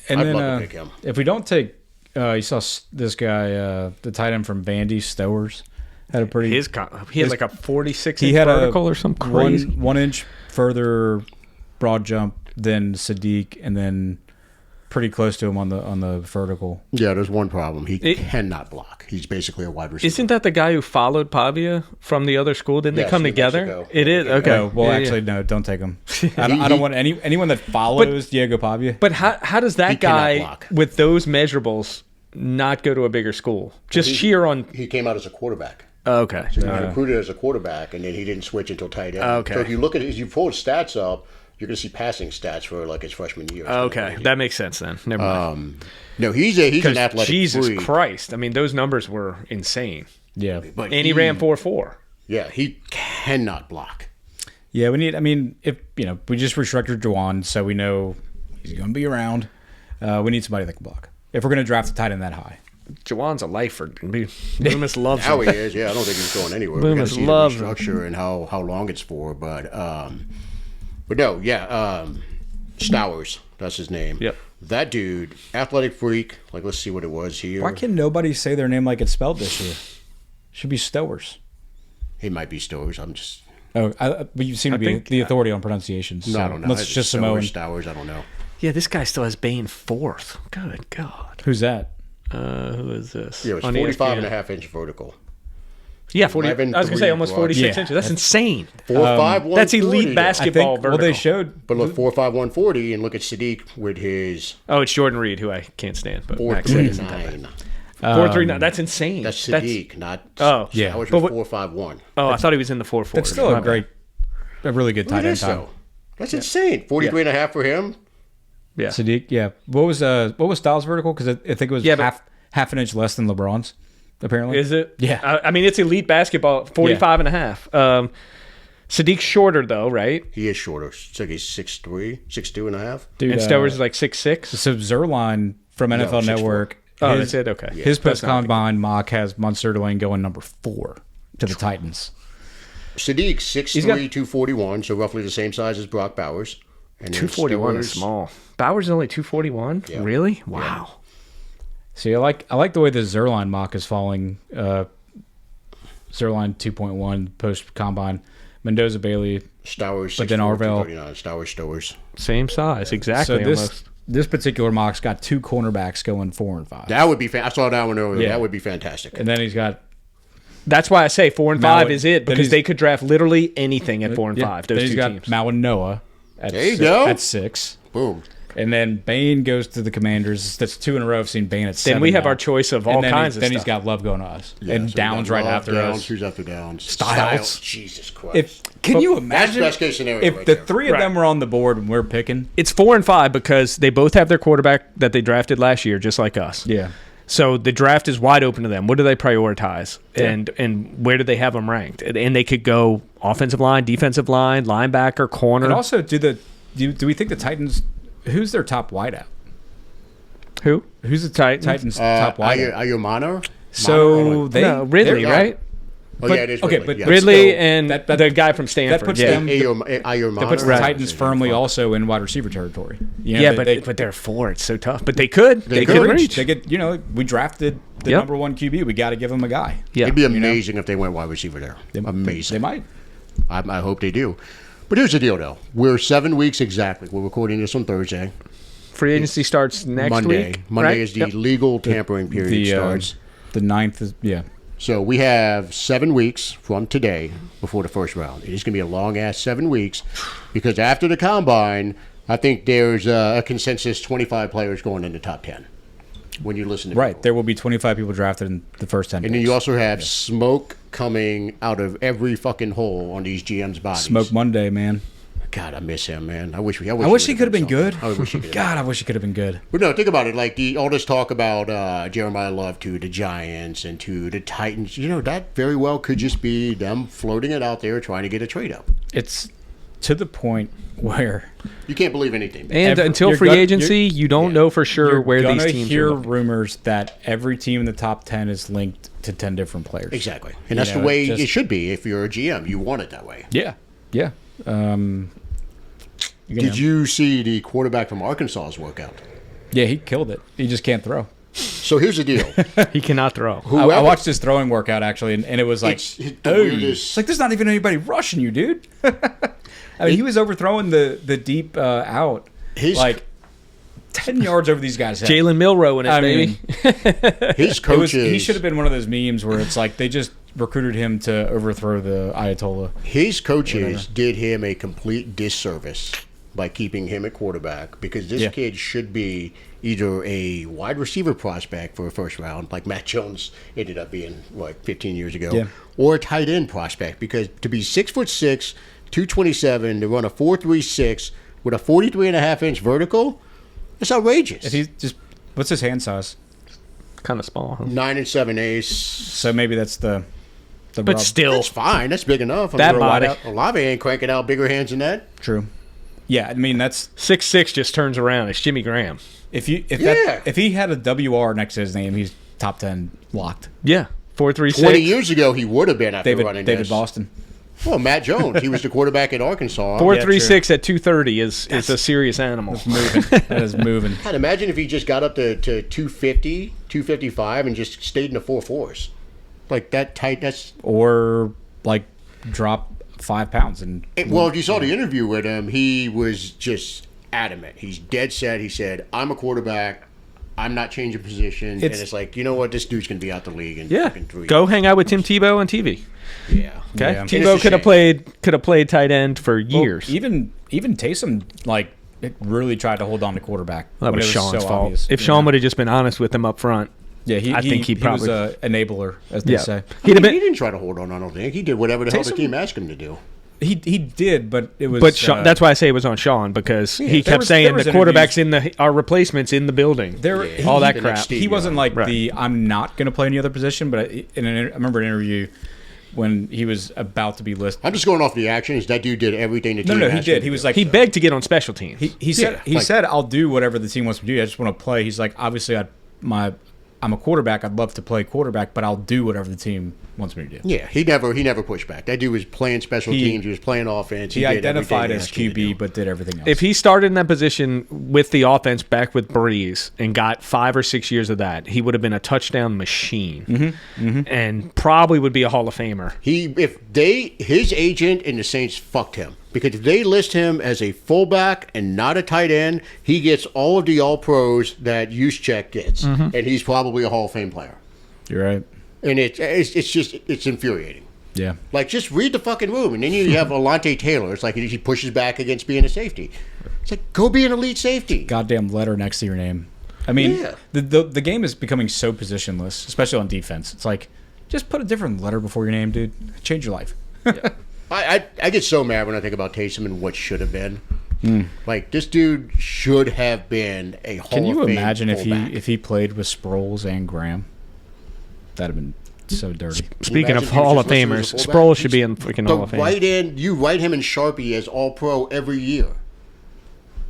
and I'd then love to pick him. if we don't take, you saw this guy, the tight end from Vandy, Stowers, had a pretty. He had like a 46 he inch had vertical a or some crazy. 1 inch further broad jump than Sadiq, and then pretty close to him on the vertical. Yeah, there's one problem. He cannot block. He's basically a wide receiver. Isn't that the guy who followed Pavia from the other school? Didn't they Yes, come New together? Mexico. It is okay. No, well, Yeah, actually, no, don't take him. I don't want anyone that follows Diego Pavia. But how does that He cannot guy block. with those measurables not go to a bigger school? Just cheer on. He came out as a quarterback. Okay. So he was recruited as a quarterback, and then he didn't switch until tight end. Okay. So if you look at you pull his stats up, you're going to see passing stats for like his freshman year. Okay, that makes sense then. Never mind. No, he's an athletic Jesus freak. Christ! I mean, those numbers were insane. Yeah, But And he ran 4.4. Yeah, he cannot block. yeah. We need. I mean, if we just restructured Juwan, so we know he's going to be around. We need somebody that can block. If we're going to draft a tight end that high. Jawan's a lifer. Loomis loves Now him. he is. Yeah, I don't think he's going anywhere. We got Loomis to see the loves him. restructure and how long it's for. But no, yeah. Stowers, that's his name. Yep. That dude, athletic freak. Like, let's see what it was here. Why can nobody say their name like it's spelled this year? Should be Stowers. He might be Stowers. I'm just. Oh, but you seem to be the authority on pronunciations. No, So I don't know. Let's It's just Samoan. Stowers. I don't know. Yeah, this guy still has Bane 4th. Good God. Who's that? Who is this? Yeah, it was On 45 ESPN. and a half inch vertical. Yeah, 40. I was going to say 11.3 almost 46 Yeah. inches. That's insane. 4'5", 140. That's elite though. basketball. I think, well, they showed. But look, 4'5", 140, and look at Sadiq with his Oh, it's Jordan Reed, who I can't stand. But Max said isn't that bad. 4'39". 4.39. That's insane. That's Sadiq, not. Oh, yeah. Stowers But was what- 4'5", Oh, I thought he was in the 4.4. That's still a really good Look at tight end this, time. though. That's insane. 43 and a half for him. Yeah. Sadiq, yeah. What was Styles' vertical? Because I think it was Yeah, but- half an inch less than LeBron's. Apparently, Is it? Yeah. I mean, it's elite basketball. 45 and a half. Sadiq's shorter though, right? He is shorter. It's like he's 6'3", 6'2 and a half. Dude, And Stowers is like 6'6". So Zerline from NFL 6'4". Network. Oh, that's it. Okay. His post combine mock has Munsterling going number 4 to the Titans. Sadiq, 6'3", 241, so roughly the same size as Brock Bowers. And then 241 is Stowers- small. Bowers is only 241. Yeah. Really? Wow. See, I like the way the Zerline mock is falling. Zerline 2.1 post combine. Mendoza Bailey. Stowers, But then 6'4", Arvell- 239. Stowers. Same size, exactly. So almost. this particular mock's got 2 cornerbacks going 4 and 5. That would be. I saw that one earlier. Yeah. That would be fantastic. And then he's got That's why I say 4 and 5 is it then because he's- they could draft literally anything at 4 and 5. Then Those he's two got teams. Mao and Noah at There you go. at 6. Boom. And then Bain goes to the Commanders. That's 2 in a row. I've seen Bain at 7. Then we have now. our choice of all And then kinds of Then stuff. he's got Love going to us. and So we Downs got right Love, after Downs, us. Who's after Downs? Styles. Jesus Christ. Can you That's imagine best case scenario. if right the there. 3 of them were on the board and we're picking? It's 4 and 5 because they both have their quarterback that they drafted last year, just like us. Yeah. So the draft is wide open to them. What do they prioritize, and where do they have them ranked? And they could go offensive line, defensive line, linebacker, corner. And also, do we think the Titans? Who's their top wideout? Who? Who's the Titans? Titans' top wideout? Are you Mono? So they No, Ridley, they're- right? Oh, yeah, it is okay, Ridley. but yeah. Ridley still, and that the guy from Stanford. that puts yeah. them. That puts the Titans firmly also in wide receiver territory. You know, Yeah, they, but they're 4. It's so tough. But they could. They could could reach. reach. They get we drafted the Yep. number 1 QB. We got to give them a guy. Yeah. It'd be amazing if they went wide receiver there. Amazing. They might. I hope they do. But here's the deal, though. We're 7 weeks exactly. We're recording this on Thursday. Free agency starts next Monday. week. Monday right? is the Yep. legal tampering period starts. The 9th is So we have 7 weeks from today before the first round. It is going to be a long-ass 7 weeks because after the Combine, I think there's a consensus 25 players going in the top 10 when you listen to right. people. There will be 25 people drafted in the first 10 And then you also have smoke coming out of every fucking hole on these GM's bodies. Smoke Monday, man. God, I miss him, man. I wish he could have been good. I wish he could have. God, I wish it could have been good. But no, think about it. Like all this talk about Jeremiah Love to the Giants and to the Titans, that very well could just be them floating it out there trying to get a trade up. It's to the point where You can't believe anything. And until you're free gonna- agency, you don't know for sure you're where gonna these teams hear are looking. rumors that every team in the top 10 is linked to 10 different players. Exactly. And that's know, the way just- it should be if you're a GM. You want it that way. Yeah. Yeah. Did you see the quarterback from Arkansas's workout? Yeah, he killed it. He just can't throw. So here's the deal. He cannot throw. I watched his throwing workout actually, and it was like, It's the "Hey." weirdest- It's like there's not even anybody rushing you, dude. I mean, he was overthrowing the deep out His- like 10 yards over these guys' heads. Jalen Milrow in it, I baby. mean, His it was, coaches. he should have been one of those memes where it's like they just recruited him to overthrow the Ayatollah. His coaches did him a complete disservice by keeping him at quarterback because this Yeah. kid should be either a wide receiver prospect for a first round, like Matt Jones ended up being, 15 years ago, Yeah. or a tight end prospect because to be 6'6", 227, to run a 4.36 with a 43.5-inch vertical, it's outrageous. If he just what's his hand size? Kind of small. Huh? 9 7/8. So maybe that's the But rub. still, That's fine. That's big enough. That mean, body. Olave ain't cranking out bigger hands than that. True. Yeah, I mean that's 6'6" just turns around. It's Jimmy Graham. if Yeah. if he had a WR next to his name, he's top 10 locked. Yeah. 4.36. 20 years ago, he would have been after David running David this. Boston. Well, Matt Jones, he was the quarterback at Arkansas. 4.36 at 230 is a serious animal. Moving. That is moving. God, imagine if he just got up to 250, 255, and just stayed in the 4.4s. Like that tight. That's Or like drop 5 pounds and well. If you saw the interview with him, he was just adamant. He's dead set. He said, "I'm a quarterback. I'm not changing position." And it's like, you know what? This dude's gonna be out the league in fucking 3 Go years. hang out with Tim Tebow on TV. Yeah. Okay, Yeah. And it's a Tebow could have played tight end for Well, years. even Taysom like it really tried to hold on to quarterback. That when was it Sean's so fault. obvious. If Sean would have just been honest with him up front, yeah, I think he probably was an enabler, as they say. he'd have He been. didn't try to hold on. I don't think he did whatever the hell the Taysom- team asked him to do. He did, but it was. But Sean, that's why I say it was on Sean because he there kept was saying the interviews- quarterbacks our replacements in the building. all that the crap. next Steve He wasn't Young. like Right. I'm not going to play any other position. But I remember an interview when he was about to be listed. I'm just going off the actions. That dude did everything the team No, he asked him did. to He was do. like He begged to get on special teams. he said Yeah, like- said I'll do whatever the team wants me to do. I just want to play. He's like obviously I'm a quarterback. I'd love to play quarterback, but I'll do whatever the team wants me to do. Yeah, he never pushed back. That dude was playing special teams. He was playing offense. He did identified everything as he asked him to QB, do. but did everything else. If he started in that position with the offense back with Breeze and got 5 or 6 years of that, he would have been a touchdown machine and probably would be a Hall of Famer. His agent and the Saints fucked him because if they list him as a fullback and not a tight end, he gets all of the All Pros that Juszczyk gets, and he's probably a Hall of Fame player. You're right. And it's infuriating. Yeah. Like, just read the fucking room, and then you have Alante Taylor. It's like he pushes back against being a safety. It's like, go be an elite safety. Goddamn letter next to your name. I mean, Yeah. the game is becoming so positionless, especially on defense. It's like, just put a different letter before your name, dude. Change your life. I get so mad when I think about Taysom and what should have been. Like, this dude should have been a Hall Can you of Fame imagine fullback. if he played with Sproles and Graham? That'd have been so dirty. Speaking of Imagine he was Hall of just listed as Famers, a fullback. Sproles should be in freaking The Hall of Fame. right end, you write him in Sharpie as All Pro every year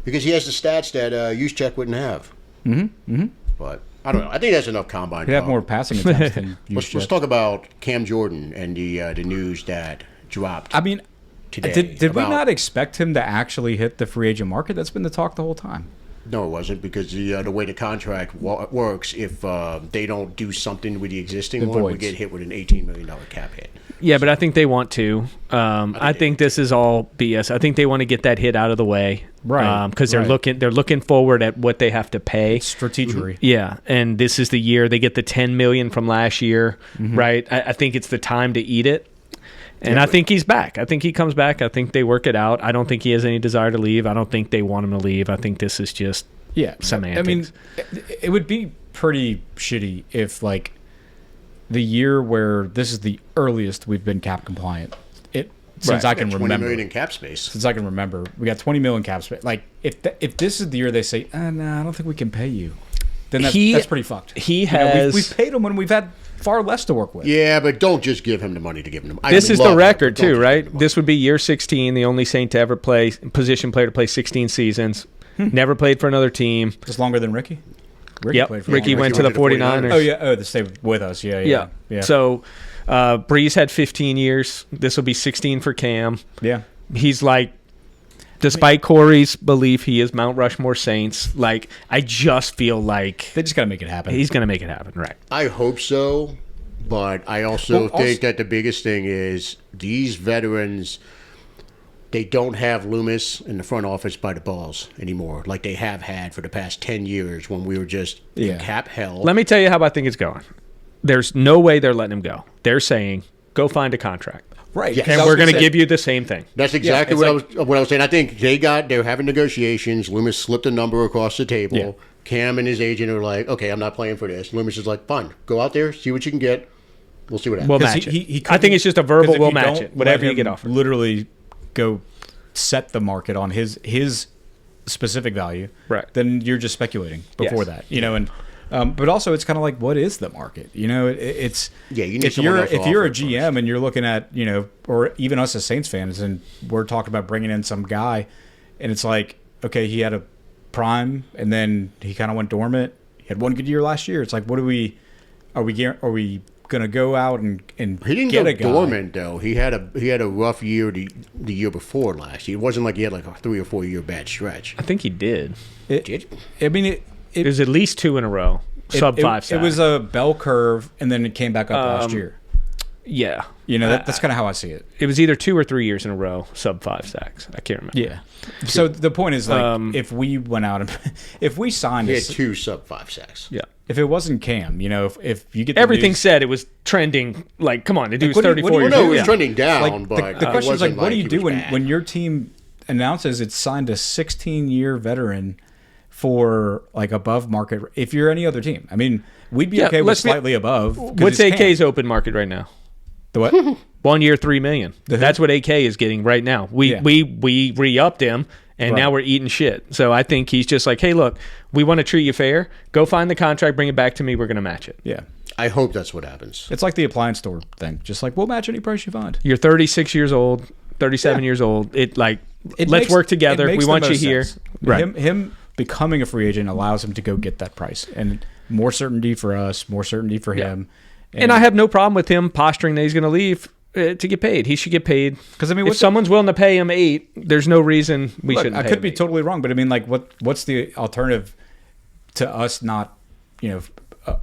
because he has the stats that Juszczyk wouldn't have. But I don't know. I think that's enough combine. He'd have talk. more passing attempts than Let's Juszczyk. talk about Cam Jordan and the news that dropped. I mean, today did we about- not expect him to actually hit the free agent market? That's been the talk the whole time. No, it wasn't because the way the contract works, if they don't do something with the existing one, we voids. get hit with an $18 million cap hit. Yeah, but I think they want to. I think this is all BS. I think they want to get that hit out of the way, Right, Because right. they're looking forward at what they have to pay. Strategery. Yeah, and this is the year they get the $10 million from last year, right? I think it's the time to eat it. And I think he's back. I think he comes back. I think they work it out. I don't think he has any desire to leave. I don't think they want him to leave. I think this is just semantics. I mean, it would be pretty shitty if, like, the year where this is the earliest we've been cap compliant. Since I can $20 remember. million in cap space. Since I can remember, we got 20 million cap space. Like, if this is the year they say, "No, I don't think we can pay you," then that's pretty fucked. He You know, has. we've paid him when we've had far less to work with. Yeah, but don't just give him the money to give him. This is the record too, too, right? This would be year 16, the only Saint to ever play position player to play 16 seasons. Never played for another team. Just longer than Ricky. Yep. Ricky went to the 49ers. Oh yeah. Oh, they stayed with us. Yeah. So Breeze had 15 years. This will be 16 for Cam. Yeah. He's like, despite Corey's belief, he is Mount Rushmore Saints. Like, I just feel like They just got to make it happen. he's going to make it happen, right? I hope so, but I also Well, think that the biggest thing is these veterans. They don't have Loomis in the front office by the balls anymore, like they have had for the past 10 years when we were just in cap hell. Let me tell you how I think it's going. There's no way they're letting him go. They're saying, go find a contract. right. Yeah. And we're going to give you the same thing. That's exactly it's what I was saying. I think they're having negotiations. Loomis slipped a number across the table. Yeah. Cam and his agent are like, okay, I'm not playing for this. Loomis is like, fine, go out there, see what you can get. We'll see what happens. We'll 'Cause match it. he I think it's just a verbal, 'cause if we'll you match don't it. Whatever let you get him offered. Literally go set the market on his specific value. Right. Then you're just speculating before Yes. that. You know, and but also it's kind of like, what is the market? You know, it's Yeah, you need if someone you're else to if you're a offer it GM first. and you're looking at, you know, or even us as Saints fans, and we're talking about bringing in some guy, and it's like, okay, he had a prime and then he kind of went dormant. He had one good year last year. It's like, what are we going to go out and He didn't get go a guy. dormant though. He had a rough year the year before last year. It wasn't like he had like a 3 or 4 year bad stretch. I think he did. I mean, It was at least 2 in a row. Sub 5 sacks. It was a bell curve, and then it came back up last year. Yeah. You know, that's kind of how I see it. It was either 2 or 3 years in a row, sub 5 sacks. I can't remember. Yeah. So the point is, like, if we went out and if we signed He a, had 2 sub 5 sacks. Yeah. if it wasn't Cam, you know, if you get the Everything news, said it was trending. Like, come on, the dude's what do you- 34 what do you years Well, no, old. it was Yeah. trending down, like, but the it question is like, wasn't what do he you do was when bad. your team announces it's signed a 16-year veteran for like above market? If you're any other team, I mean, we'd be Yeah, okay with let's be- slightly above. 'cause What's it's Cam. AK's open market right now? The what? 1 year, $3 million. That's what AK is getting right now. We Yeah. we re-upped him, and now Right. we're eating shit. So I think he's just like, hey, look, we want to treat you fair. Go find the contract, bring it back to me. We're going to match it. Yeah. I hope that's what happens. It's like the appliance store thing. Just like, we'll match any price you find. You're 36 years old, 37 years old. Let's makes- work together. it makes We the want you most here. sense. Right. Him becoming a free agent allows him to go get that price. And more certainty for us, more certainty for him. And I have no problem with him posturing that he's going to leave to get paid. He should get paid. 'Cause, I mean, if what's someone's willing to pay him 8, there's no reason we Look, shouldn't I pay could him be 8. totally wrong, but I mean, like, what's the alternative to us not, you know,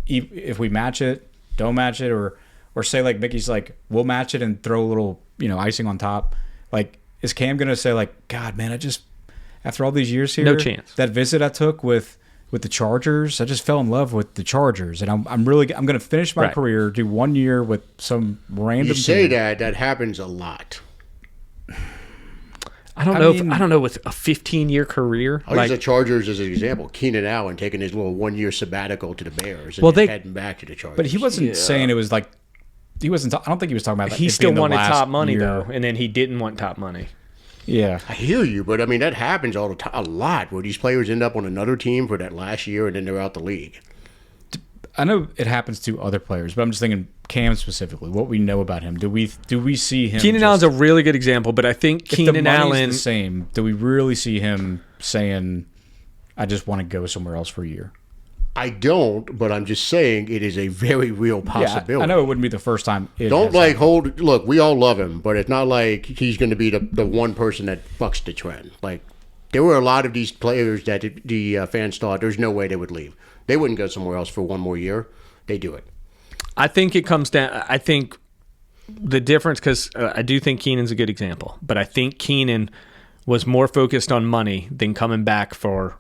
if we match it, don't match it, or say like Mickey's like, we'll match it and throw a little, you know, icing on top. Like, is Cam gonna say like, God, man, I just after all these years here, No chance. That visit I took with the Chargers, I just fell in love with the Chargers, and I'm gonna finish my Right. career, do 1 year with some random. You say team. that happens a lot. I don't I know. mean- I don't know with a 15-year career. I'll use the Chargers as an example. Keenan Allen taking his little 1 year sabbatical to the Bears and Well, then they- heading back to the Chargers. But he wasn't saying it was like he wasn't. I don't think he was talking about. Like, he it still being the wanted last top money year. though, and then he didn't want top money. Yeah, I hear you, but I mean that happens all the time, a lot, where these players end up on another team for that last year and then they're out the league. I know it happens to other players, but I'm just thinking Cam specifically. What we know about him? Do we see him? Keenan Allen's a really good example, but I think if the Keenan money's Allen. the same. Do we really see him saying, "I just want to go somewhere else for a year"? I don't, but I'm just saying it is a very real possibility. I know it wouldn't be the first time. Don't look, we all love him, but it's not like he's going to be the one person that bucks the trend. Like, there were a lot of these players that the fans thought there's no way they would leave. They wouldn't go somewhere else for 1 more year. They do it. I think it comes down. I think the difference, because I do think Keenan's a good example, but I think Keenan was more focused on money than coming back for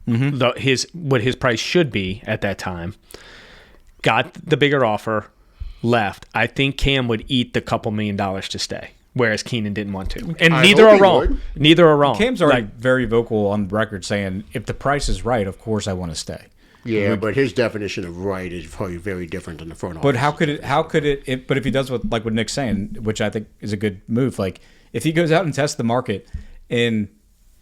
what his price should be at that time. Got the bigger offer, left. I think Cam would eat the couple $1 million to stay, whereas Keenan didn't want to. And I neither hope are he wrong. would. Neither are wrong. Cam's already very vocal on record saying, "If the price is right, of course I want to stay." Yeah, but his definition of right is probably very different than the front office. But how could it? But if he does what Nick's saying, which I think is a good move, like if he goes out and tests the market and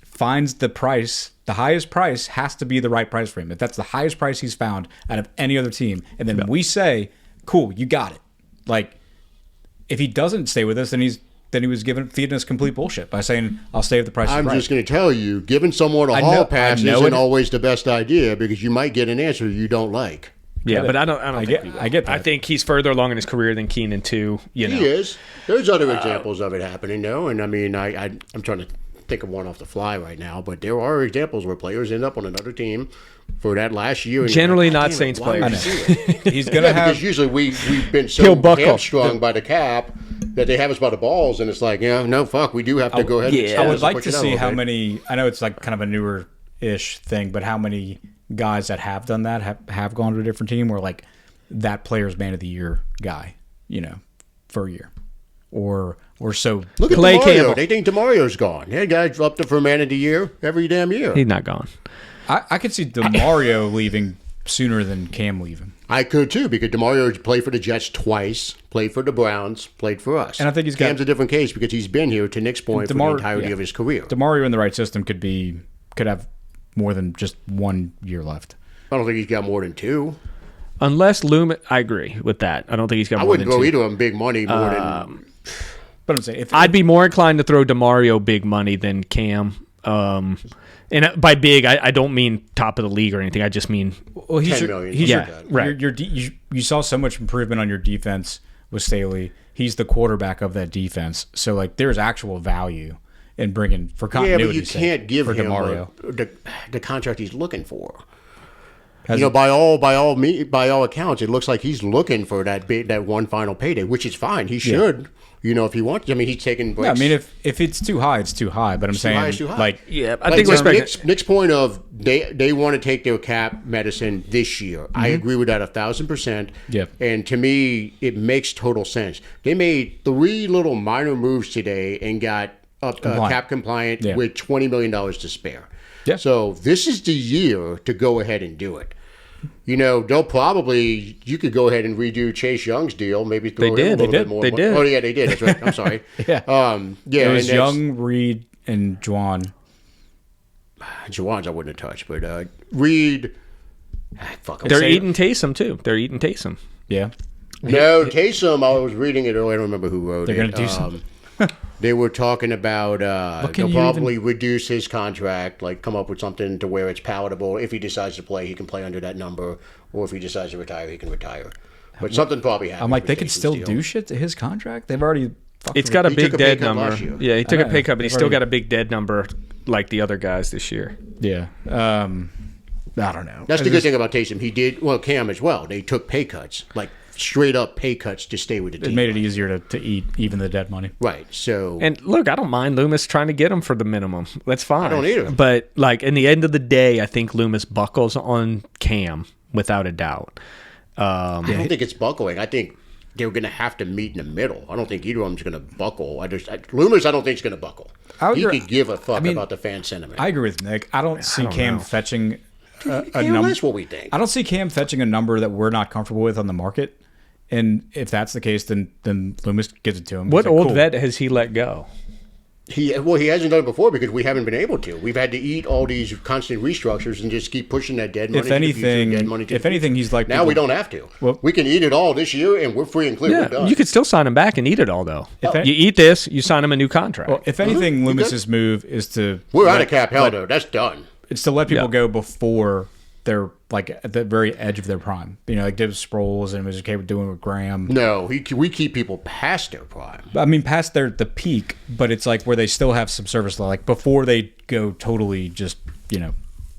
finds the price, the highest price has to be the right price for him. If that's the highest price he's found out of any other team, and then we say, "Cool, you got it." Like if he doesn't stay with us, then he was feeding us complete bullshit by saying, "I'll stay if the price is I'm right." just going to tell you, giving someone a I hall know- pass I know isn't it- always the best idea because you might get an answer you don't like. Yeah, Get but it. I don't I think get- he will. I get that. I think he's further along in his career than Keenan too. You know. He is. There's other examples of it happening, though. And I mean, I'm trying to think of one off the fly right now, but there are examples where players end up on another team for that last year. And you're Generally like, not "Damn it, Saints why would players." you do it?" He's gonna Yeah, have. because usually we've been He'll so buckle. hamstrung by the cap that they have us by the balls, and it's like, no, fuck, we do have to go ahead. and yeah. I would push like it to out a see little how bit. many. I know it's like kind of a newer-ish thing, but how many guys that have done that have gone to a different team, where like that player's man of the year guy, for a year, or so. Look at Clay Demario. Campbell. They think Demario's gone. That guy's up there for man of the year every damn year. He's not gone. I could see Demario leaving sooner than Cam leaving, I could too, because Demario played for the Jets twice, played for the Browns, played for us. And I think he's got- Cam's a different case because he's been here, to Nick's point, for the entirety of his career. Demario in the right system could have more than just 1 year left. I don't think he's got more than 2. Unless Loomis, I agree with that. I don't think he's got I more wouldn't than go 2. either of them big money more than. But I'm saying if I'd be more inclined to throw Demario big money than Cam. And by big, I don't mean top of the league or anything. I just mean Well, he's 10 your, million. he's Yeah, your, right. You saw so much improvement on your defense with Staley. He's the quarterback of that defense, so like there's actual value in bringing for Yeah, continuity. but you can't give for him Demario. the contract he's looking for. Has You know, it- by all accounts, it looks like he's looking for that one final payday, which is fine. He should, you know, if he wants. I mean, he's taking breaks. Yeah, I mean, if it's too high, it's too high. But I'm saying, high, it's too high. like, yeah. I Like, think to we're Nick's point of they want to take their cap medicine this year. I agree with that 1,000%. Yep. And to me, it makes total sense. They made 3 little minor moves today and got cap compliant Yeah. with $20 million to spare. Yeah. So this is the year to go ahead and do it. You know, you could go ahead and redo Chase Young's deal. Maybe throw him a little bit more. They did. Oh yeah, they did. That's right. I'm sorry. yeah, Yeah. it was and that's- Young, Reed, and Juwan. Juwan's I wouldn't have touched, but Reed. Fuck. they're eating Taysom too. They're eating Taysom. Yeah, No, Taysom. I was reading it earlier. I don't remember who wrote they're it. gonna do something. They were talking about can they'll you probably reduce his contract, like come up with something to where it's palatable. If he decides to play, he can play under that number, or if he decides to retire, he can retire. But something probably happened. I'm like, with they could Taysom's still deal. do shit to his contract. They've already. It's got a He big took a pay dead cut number. last year. Yeah, he took a know. pay cut, but he's They've still already- got a big dead number like the other guys this year. Yeah. I don't know. That's I the good just- thing about Taysom. He did well. Cam as well. They took pay cuts, like straight up pay cuts to stay with the It team. made it easier to eat even the dead money. Right. So And look, I don't mind Loomis trying to get him for the minimum. That's fine. I don't either. But like in the end of the day, I think Loomis buckles on Cam without a doubt. I don't think it's buckling. I think they're going to have to meet in the middle. I don't think either of them's going to buckle. Loomis, I don't think is going to buckle. He could give a fuck about the fan sentiment. I agree with Nick. I don't see Cam fetching a Hell, number. that's what we think. I don't see Cam fetching a number that we're not comfortable with on the market. And if that's the case, then Loomis gives it to him. What He's like, old cool. vet has he let go? He hasn't done it before because we haven't been able to. We've had to eat all these constant restructures and just keep pushing that dead money. If to the future, anything, dead money to the if anything, future. he's like now people- we don't have to. Well- we can eat it all this year and we're free and clear. We're Yeah, done. you could still sign him back and eat it all though. If any- You eat this, you sign him a new contract. Well, if anything, Loomis's move is to We're out let- of cap hell though. That's done. It's to let people Yeah. go before they're like at the very edge of their prime. You know, like Div Sproles and was okay with doing with Graham. No, we keep people past their prime. I mean, past the peak, but it's like where they still have some service, like before they go totally just, you know.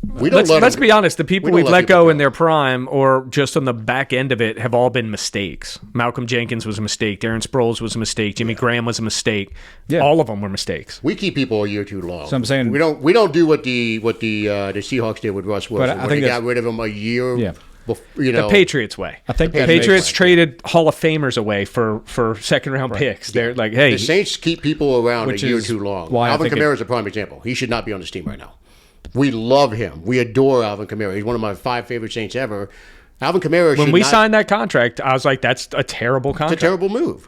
We don't Let's them- be honest. The people we don't we've let let people go go. in their prime or just on the back end of it have all been mistakes. Malcolm Jenkins was a mistake. Darren Sproles was a mistake. Jimmy Graham was a mistake. Yeah. All of them were mistakes. We keep people a year too long. So I'm saying- we don't do what the Seahawks did with Russ Wilson, I where think they that's- got rid of him a year. Yeah. You know, The Patriots way. I think The that Patriots makes- traded Hall of Famers away for second round picks. They're like, hey, the Saints keep people around Which a year is too long. why I Alvin think Kamara is a prime example. He should not be on this team right now. We love him. We adore Alvin Kamara. He's one of my 5 favorite Saints ever. Alvin Kamara. when should we not, signed that contract, I was like, that's a terrible it's a contract. terrible move.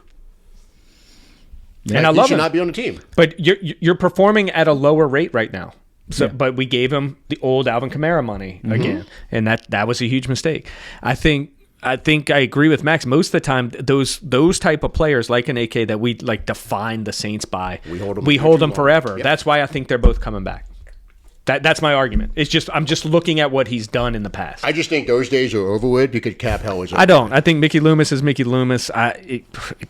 and I He love should him. not be on the team. But you're performing at a lower rate right now. So, but we gave him the old Alvin Kamara money again, and that was a huge mistake. I think I agree with Max. Most of the time, those type of players like an AK that we like define the Saints by, We hold them forever. Yep. That's why I think they're both coming back. That's my argument. It's just I'm just looking at what he's done in the past. I just think those days are over with because cap hell is over. I don't. I think Mickey Loomis is Mickey Loomis.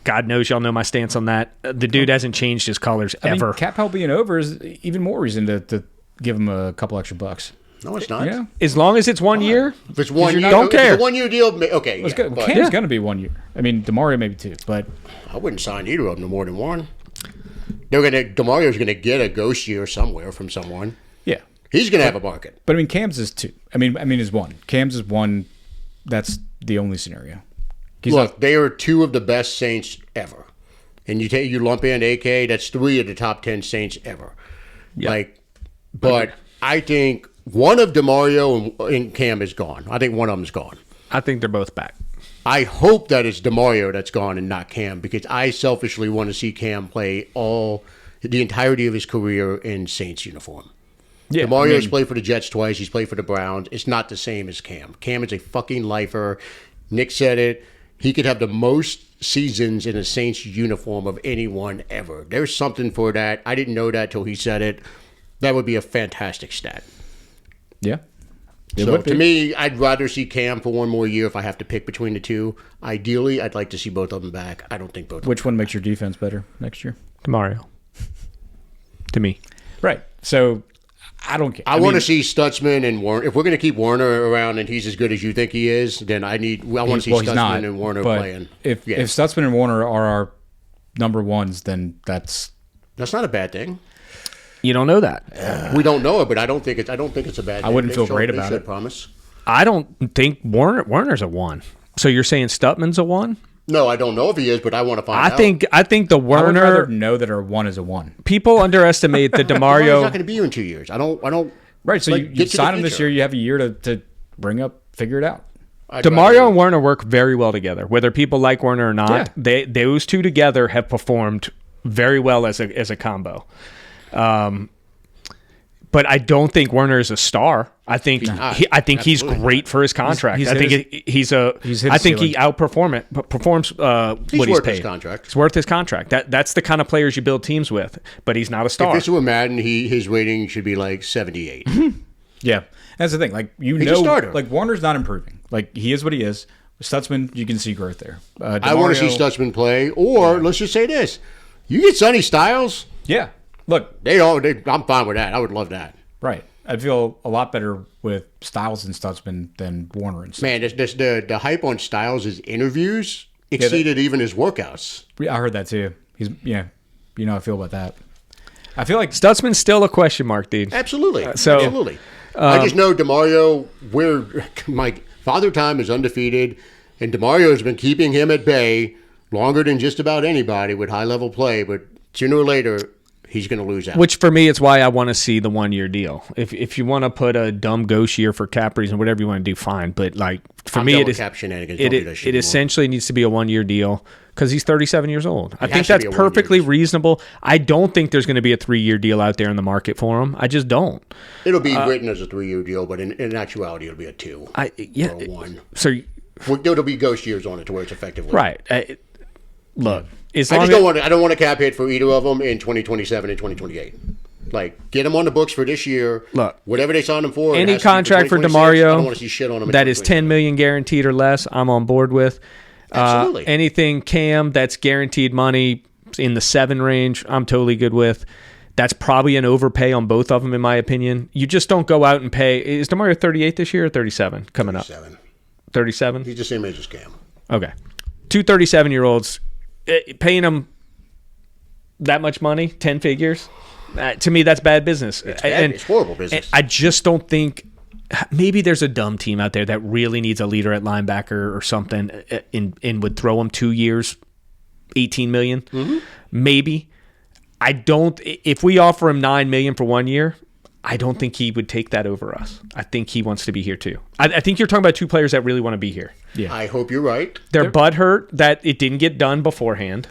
God knows y'all know my stance on that. The dude hasn't changed his colors I mean, ever. cap help being over is even more reason to give him a couple extra bucks. No, it's not. Yeah. As long as it's 1 year, If it's 1 year, don't if it's care. a 1 year deal. Okay, It's yeah, good. but Cam's going to be 1 year. I mean, Demario maybe 2, but I wouldn't sign either of them to more than one. Demario's gonna get a ghost year somewhere from someone. yeah. He's gonna have a market. But I mean, Cam's is 2. I mean, is 1. Cam's is 1. That's the only scenario. He's Look, they are 2 of the best Saints ever, and you lump in AK. That's 3 of the top 10 Saints ever. But I think one of Demario and Cam is gone. I think one of them's gone. I think they're both back. I hope that it's Demario that's gone and not Cam because I selfishly want to see Cam play the entirety of his career in Saints uniform. yeah. Demario's played for the Jets twice. He's played for the Browns. It's not the same as Cam. Cam is a fucking lifer. Nick said it. He could have the most seasons in a Saints uniform of anyone ever. There's something for that. I didn't know that till he said it. That would be a fantastic stat. Yeah. It So would be. to me, I'd rather see Cam for one more year if I have to pick between the two. Ideally, I'd like to see both of them back. I don't think both of them. Which one makes your defense better next year? Demario. To me. Right. So I don't care. I want to see Stutzman and Warner. If we're going to keep Warner around and he's as good as you think he is, then I want to see he's Stutzman not, and Warner but playing. If Stutzman and Warner are our number ones, then that's That's not a bad thing. You don't know that. We don't know it, but I don't think it's a bad thing. I wouldn't feel great they about should it. Promise. I don't think Warner's a 1. So you're saying Stutman's a 1? No, I don't know if he is, but I want to find out. I think the I would rather Werner know that our 1 is a 1. people underestimate the He's not Demario. going to be here in 2 years. I don't. Right. So like, you get to the sign him this future. year. You have a year to bring up, figure it out. Demario and Werner work very well together. Whether people like Werner or not, those two together have performed very well as a combo. But I don't think Werner is a star. I think he's great for his contract. He's I think hit his I think he ceiling. performs what he's worth paid. his contract. He's worth his contract. That's the kind of players you build teams with. But he's not a star. If this were Madden, his rating should be like 78. Yeah. That's the thing. Like, He's a starter. like Warner's not improving. Like, he is what he is. Stutzman, you can see growth there. I want to see DeMario- Stutzman play, or let's just say this: you get Sonny Styles. Yeah. Look, I'm fine with that. I would love that. right. I feel a lot better with Styles and Stutzman than Warner and Stutzman. Man, the hype on Styles' interviews exceeded even his workouts. I heard that too. You know how I feel about that. I feel like Stutzman's still a question mark, dude. Absolutely. So- Absolutely. I just know Demario, my Father Time is undefeated, and Demario has been keeping him at bay longer than just about anybody with high-level play, but sooner or later, he's going to lose out. Which for me, it's why I want to see the 1 year deal. If you want to put a dumb ghost year for cap reason, whatever you want to do, fine. But like for me, it is cap shenanigans. Don't do that shit it anymore. essentially needs to be a 1 year deal because he's 37 years old. I think has to that's be a 1 year perfectly deal. reasonable. I don't think there's going to be a 3 year deal out there in the market for him. I just don't. It'll be written as a 3-year deal, but in actuality, it'll be a 2 or a 1. So There'll be ghost years on it to where it's effectively right. Look, as I long just as, don't want. I don't want a cap hit for either of them in 2027 and 2028. Like, get them on the books for this year. Look, whatever they signed them for. it any has to be contract for 2026. Demario I don't want to see shit on them. that is 10 million guaranteed or less, I'm on board with. Absolutely. Anything Cam that's guaranteed money in the 7 range, I'm totally good with. That's probably an overpay on both of them, in my opinion. You just don't go out and pay. Is Demario 38 this year or 37 coming up? 37? He's the same age as Cam. Okay. 2 37-year-olds, paying them that much money, 10 figures, to me, that's bad business. It's horrible business. I just don't think maybe there's a dumb team out there that really needs a leader at linebacker or something and would throw him 2 years, $18 million. Mm-hmm. Maybe. I don't. If we offer him $9 million for 1 year, I don't think he would take that over us. I think he wants to be here too. I think you're talking about 2 players that really want to be here. yeah. I hope you're right. They're butthurt that it didn't get done beforehand.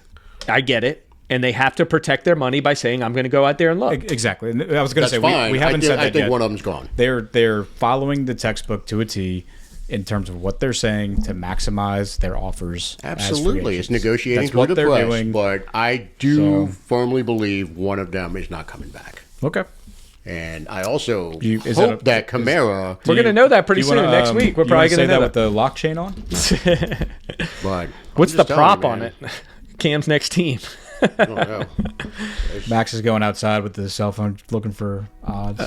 I get it. And they have to protect their money by saying, I'm going to go out there and look. Exactly. And I was going to That's say, fine. we haven't said that I think yet. one of them's gone. They're following the textbook to a T in terms of what they're saying to maximize their offers. Absolutely. As It's free agents. negotiating That's through what the they're press. doing. But I do So- firmly believe one of them is not coming back. Okay. And I also Is hope that that Kamara. We're going to know that pretty soon. Next week, we're probably going to know that that. with the lock chain on. But What's I'm the just telling you, prop on man. it? Cam's next team. I don't know. Max is going outside with the cell phone looking for odds.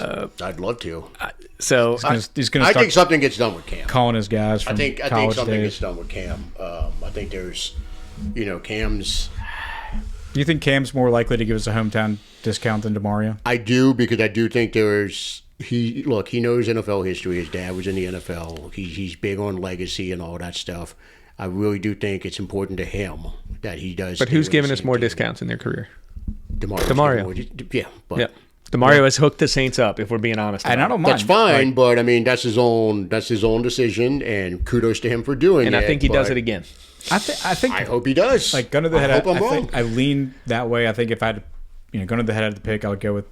I'd love to. So he's going to I start think something gets done with Cam. calling his guys from I think college something days. gets done with Cam. I think there's, Cam's. Do you think Cam's more likely to give us a hometown discount than Demario? I do, because I do think there's. He knows NFL history. His dad was in the NFL. He's big on legacy and all that stuff. I really do think it's important to him that he does. but stay who's with giving the us same more team. discounts in their career? Demario. Yeah, but Yeah. Demario has hooked the Saints up, if we're being honest. And I about don't it. mind. that's fine. But I mean, that's his own decision, and kudos to him for doing it. And I think he does but it again. I think I hope he does. like gun to the head. I hope I'm wrong. think I lean that way. I think if I had, gun to the head of the pick, I would go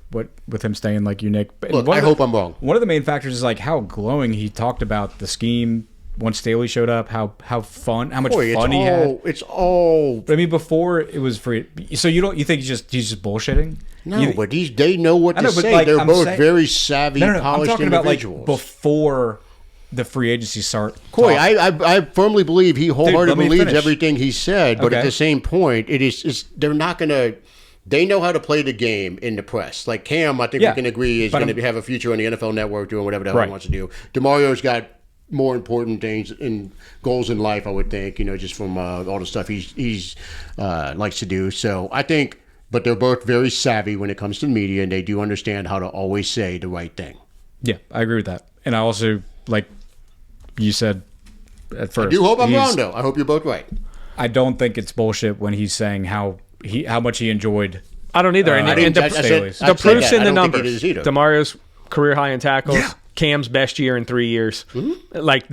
with him staying like you, Nick. But Look, one I of hope I'm wrong. One of the main factors is like how glowing he talked about the scheme once Staley showed up, how much fun he all, had. It's all. But I mean, before it was free. So you think he's just bullshitting? No, but they know what to say. Like, They're I'm both saying, very savvy, I'm polished talking individuals. about like before the free agency start. Coy, I firmly believe he wholeheartedly believes finish. everything he said, but Okay. at the same point, they're not going to. They know how to play the game in the press. Like Cam, I think we can agree is going to have a future on the NFL Network doing whatever the hell he wants to do. Demario's got more important things and goals in life, I would think. Just from all the stuff he's likes to do. So I think, but they're both very savvy when it comes to the media, and they do understand how to always say the right thing. Yeah, I agree with that, and I also like you said at first. I do hope I'm wrong, though. I hope you're both right. I don't think it's bullshit when he's saying how much he enjoyed. I don't either. And the proof's in the numbers. Demario's career high in tackles. Yeah. Cam's best year in 3 years. Mm-hmm. Like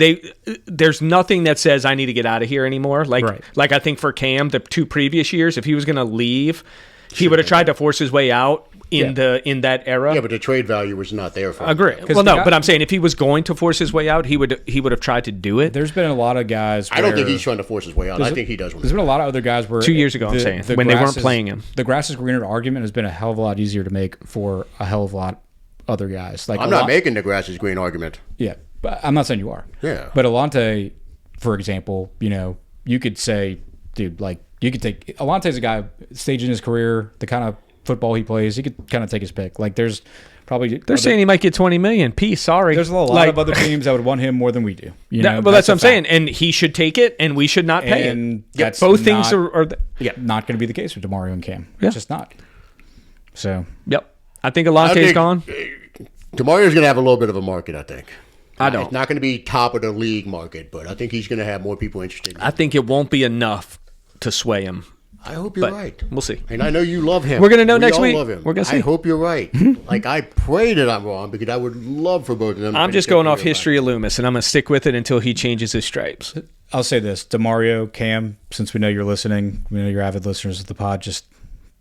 there's nothing that says I need to get out of here anymore. Like I think for Cam, the 2 previous years, if he was going to leave, he would have tried to force his way out in that era. Yeah, but the trade value was not there for him. Agree. Well, no, but I'm saying if he was going to force his way out, he would have tried to do it. There's been a lot of guys. I don't think he's trying to force his way out. I think he does. There's been a lot of other guys where 2 years ago, when they weren't playing him, the grass is greener argument has been a hell of a lot easier to make for a hell of a lot other guys. Like I'm not making the grass is green argument. Yeah, but I'm not saying you are. Yeah. But Alante, for example, you could say, dude, like you could take Alante's a guy staging his career, the kind of football he plays, he could kind of take his pick. Like they're saying he might get $20 million. Peace. Sorry. There's a lot of other teams that would want him more than we do. Well, that's what I'm saying, and he should take it, and we should not pay it. That's both things are not going to be the case with Demario and Cam. Yeah. It's just not. So I think Alante's gone. Demario's going to have a little bit of a market, I think. I don't. It's not going to be top of the league market, but I think he's going to have more people interested. I think it won't be enough to sway him. I hope you're right. We'll see. And I know you love him. We're going to know next week. Love him. We're going to see. I hope you're right. Like, I pray that I'm wrong because I would love for both of them. I'm just going off history of Loomis, and I'm going to stick with it until he changes his stripes. I'll say this. Demario, Cam, since we know you're listening, we know you're avid listeners of the pod, just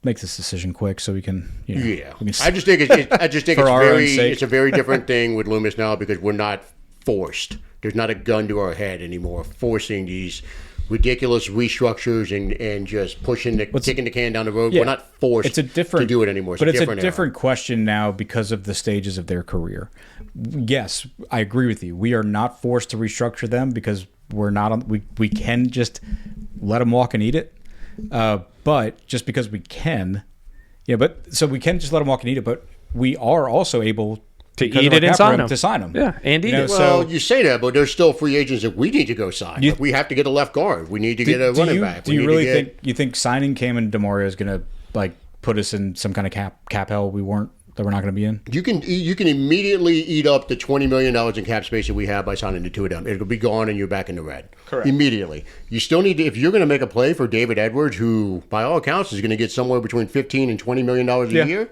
make this decision quick so we can, I just think it's a very different thing with Loomis now because we're not forced. There's not a gun to our head anymore forcing these ridiculous restructures and just kicking the can down the road. We're not forced to do it anymore. It's a different question now because of the stages of their career. Yes, I agree with you. We are not forced to restructure them because we're not on. We can just let them walk and eat it. But just because we can, so we can just let them walk and eat it. But we are also able to eat it and sign them. To sign them. Yeah, and eat it. Well, you say that, but there's still free agents that we need to go sign. We have to get a left guard. We need to get a running back. Do you really think signing Cam and Demario is going to put us in some kind of cap hell we're not going to be in? You can immediately eat up the $20 million in cap space that we have by signing the 2 of them. It'll be gone and you're back in the red. Correct. Immediately. You still need to, if you're going to make a play for David Edwards, who by all accounts is going to get somewhere between $15 and $20 million a year.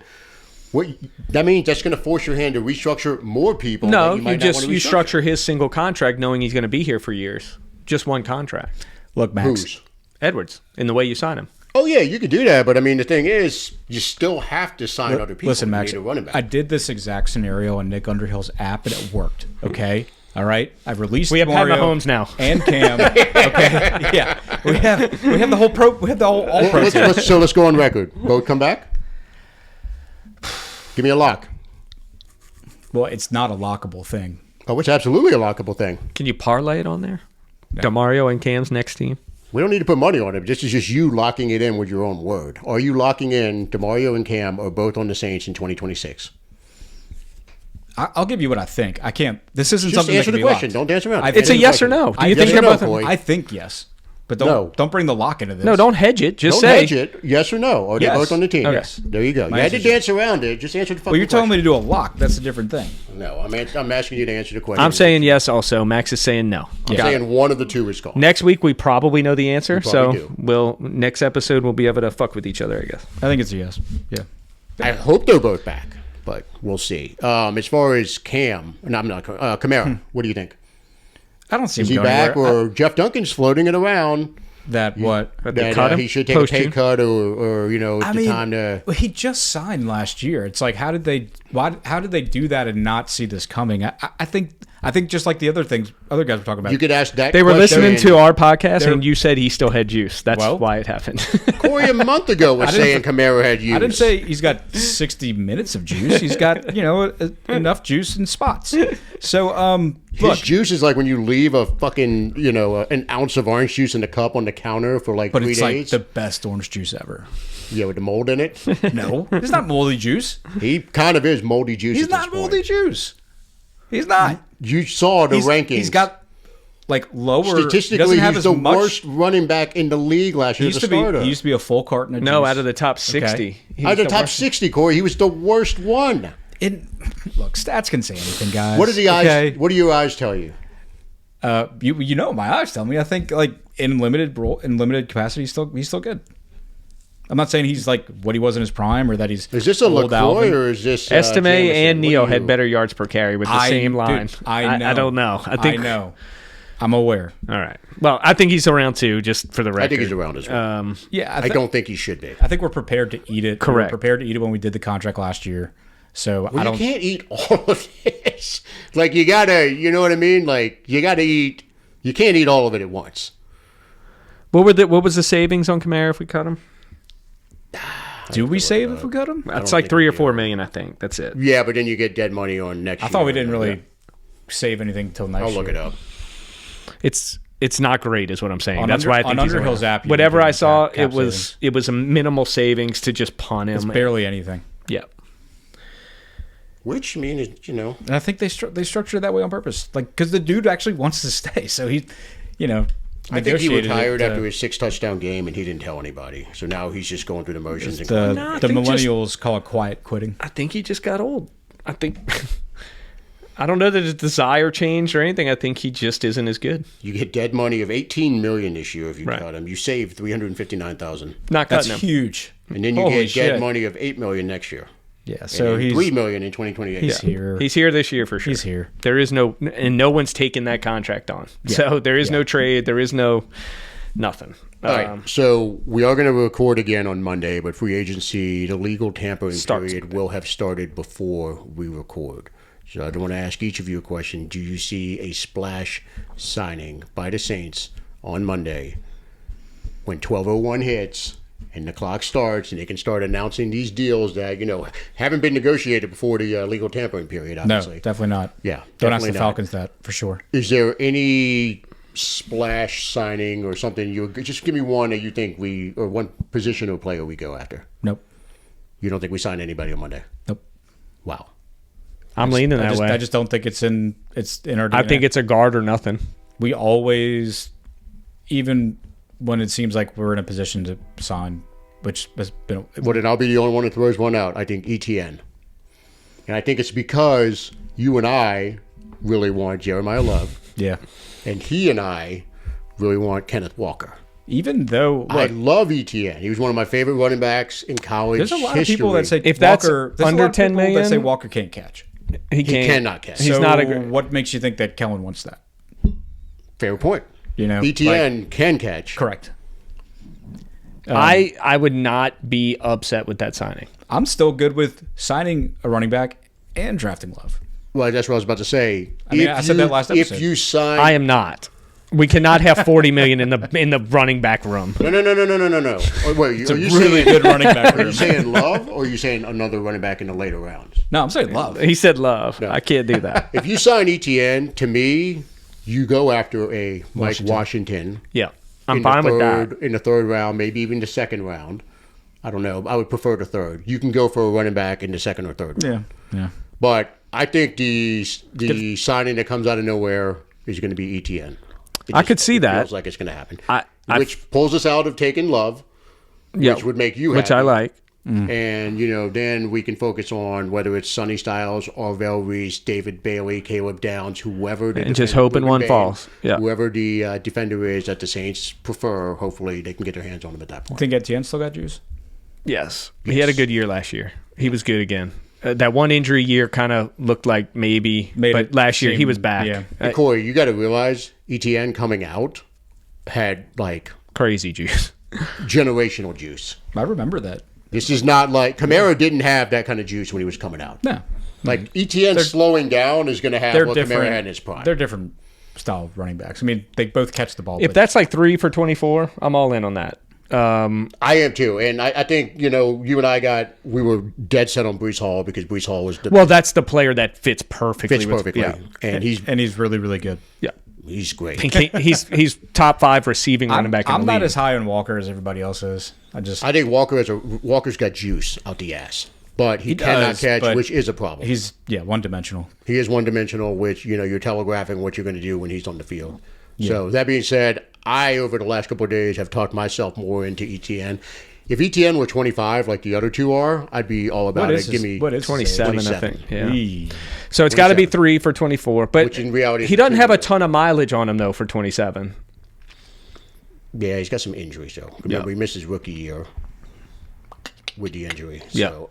That means that's going to force your hand to restructure more people. No, you structure his single contract knowing he's going to be here for years. Just one contract. Look, Max. Who's? Edwards, in the way you sign him. Oh, yeah, you could do that. But, I mean, the thing is, you still have to sign other people. Listen, Max, to need a running back. I did this exact scenario on Nick Underhill's app, and it worked, okay? All right? I've released We have Mario Pat Mahomes now. And Cam. Okay? Yeah. We have the whole pro. We have the whole all-pro team. So let's go on record. Both come back? Give me a lock. Well, it's not a lockable thing. Oh, it's absolutely a lockable thing. Can you parlay it on there? No. Demario and Cam's next team? We don't need to put money on it. This is just you locking it in with your own word. Are you locking in Demario and Cam are both on the Saints in 2026? I'll give you what I think. I can't. This isn't just something answer that the can be question. locked. Don't dance around. It's a yes or no. Do you think they're both? I think yes. But don't bring the lock into this. No, don't hedge it. Just don't say hedge it. Yes or no. Or they're both on the team. Okay. Yes. There you go. You had to dance around it. Just answer the fucking question. Well, you're telling me to do a lock. That's a different thing. No, I'm asking you to answer the question. I'm saying yes also. Max is saying no. I'm saying one of the two is called. Next week, we probably know the answer. Next episode, we'll be able to fuck with each other, I guess. I think it's a yes. Yeah. I hope they're both back, but we'll see. As far as Kamara, what do you think? I don't see is him he going back anywhere. or Jeff Duncan's floating it around. That what? But they That cut him he should take a pay post-June. cut or the time to. he just signed last year. It's like, how did they do that and not see this coming? I think just like the other guys were talking about. You could ask that. They were question. listening to our podcast, and you said he still had juice. That's Well- why it happened. Corey a month ago was saying Camaro had use. I didn't say he's got 60 minutes of juice. He's got enough juice in spots. So his look, juice is like when you leave a fucking an ounce of orange juice in the cup on the counter for like but 3 it's days. like the best orange juice ever. Yeah, with the mold in it. No, it's not moldy juice. He kind of is moldy juice. He's at this not point. moldy juice. He's not. You saw the rankings. He's got like lower. He Statistically, doesn't have he's as the much. worst running back in the league last He year. used The to be. starter. He used to be a full carton of juice. No, out of the top 60. He Out was of the top worst. 60, Corey, he was the worst one. Look, stats can say anything, guys. What do the eyes? Okay? What do your eyes tell you? You know, my eyes tell me. I think like in limited capacity, he's still good. I'm not saying he's like what he was in his prime or that he's. Is this a old LaCroix Alvin. or is this Estime Jameson? and What Neo do had you- better yards per carry with the same line. Dude, I know. I don't know. I know. I'm aware. All right. Well, I think he's around 2, just for the record. I think he's around as well. Yeah, I don't think he should be. I think we're prepared to eat it. Correct. We were prepared to eat it when we did the contract last year. So I Well, don't. you can't eat all of this. Like you gotta, you know what I mean? Like you gotta eat. You can't eat all of it at once. What was the savings on Kamara if we cut him? Do we save if we cut him? That's like 3 or 4 million, I think. That's it. Yeah, but then you get dead money on next year. I thought we didn't really save anything until next I'll year. look it up. It's not great, is what I'm saying. On That's under- why I think on he's Underhill's around. app, you Whatever can I get saw, cap it was a minimal savings to just pawn him. It's barely anything. Yeah. Which I mean, is, And I think they structured it that way on purpose. Like, because the dude actually wants to stay. So he, I think he negotiated retired it, after his 6 touchdown game, and he didn't tell anybody. So now he's just going through the motions. And The, No, I the think just- millennials call it quiet quitting. I think he just got old. I think I don't know that his desire changed or anything. I think he just isn't as good. you get dead money of $18 million this year if you Right. cut him. You save $359,000, Not That's cutting him. huge. and then you Holy get dead shit. money of $8 million next year. Yeah, so and he's $3 million in 2028. he's here. He's here this year for sure. He's here. There is no one's taken that contract on. So there is no trade. There is no nothing. All right, so we are going to record again on Monday, but free agency, the legal tampering Starts period will have started before we record. So I want to ask each of you a question. Do you see a splash signing by the Saints on Monday when 12:01 hits and the clock starts and they can start announcing these deals that, haven't been negotiated before the legal tampering period, No, obviously? definitely not. Yeah, Don't ask definitely the not. Falcons that for sure. Is there any splash signing or something? You just give me one that you think or one position or player we go after. Nope. You don't think we sign anybody on Monday? Nope. Wow. I'm leaning that way. I just don't think it's in our DNA. I think it's a guard or nothing. We always, even when it seems like we're in a position to sign, which has been Well, then I'll be the only one that throws one out. I think ETN. And I think it's because you and I really want Jeremiah Love, yeah. and he and I really want Kenneth Walker. Even though I look, love ETN. He was one of my favorite running backs in college there's a lot history. of people that say If that's Walker, there's a under lot of 10 people that million, say Walker can't catch. He cannot catch. He's so not a great. what makes you think that Kellen wants that? Fair point. ETN can catch. Correct. I would not be upset with that signing. I'm still good with signing a running back and drafting Love. Well, that's what I was about to say. I mean, I said that last episode. If you sign, I am not. We cannot have 40 million in the running back room. No. Oh, wait, It's a are you really saying, good running back Are you room. saying Love, or are you saying another running back in the later rounds? No, I'm saying Love. He said Love. I can't do that. If you sign ETN, to me, you go after a Mike Washington. Yeah, I'm in fine the with third, that. In the third round, maybe even the second round. I don't know. I would prefer the third. You can go for a running back in the second or third round. Yeah. But I think the signing that comes out of nowhere is going to be ETN. I could see that. Feels like it's going to happen. I- which pulls us out of taking Love, Yeah, which would make you which happy. I like. And, then we can focus on whether it's Sonny Styles, Arvell Reese, David Bailey, Caleb Downs, whoever. And just hoping one falls. Yeah. Whoever the defender is that the Saints prefer, hopefully they can get their hands on him at that point. Think Etienne still got juice? Yes, he had a good year last year. He was good again. That one injury year kind of looked like maybe, Made but it last year he seem- was back. yeah. And Corey, you got to realize ETN coming out had like Crazy juice. Generational juice. I remember that. This is not like Kamara didn't have that kind of juice when he was coming out. No. Like ETN slowing down is going to have They're what different. Kamara had in his prime. They're different style of running backs. I mean, they both catch the ball. If but that's like 3 for 24, I'm all in on that. I am too, and I think you we were dead set on Brees Hall because Brees Hall was Well, that's the player that fits perfectly. perfectly, and he's really, really good. Yeah. he's great. He's top 5 receiving running back in the I'm league. not as high on Walker as everybody else is. I think Walker's got juice out the ass, but he cannot does, catch, but which is a problem. He's one-dimensional. He is one-dimensional, which you're telegraphing what you're going to do when he's on the field. So that being said, I over the last couple of days have talked myself more into ETN. If ETN were 25 like the other two are, I'd be all about it. Give me 27, I 27. think. Yeah. Eee. So it's got to be 3 for 24, but Which in reality he is doesn't 2 have a for- ton of mileage on him though for 27. Yeah, he's got some injuries though. Remember, he missed his rookie year with the injury. So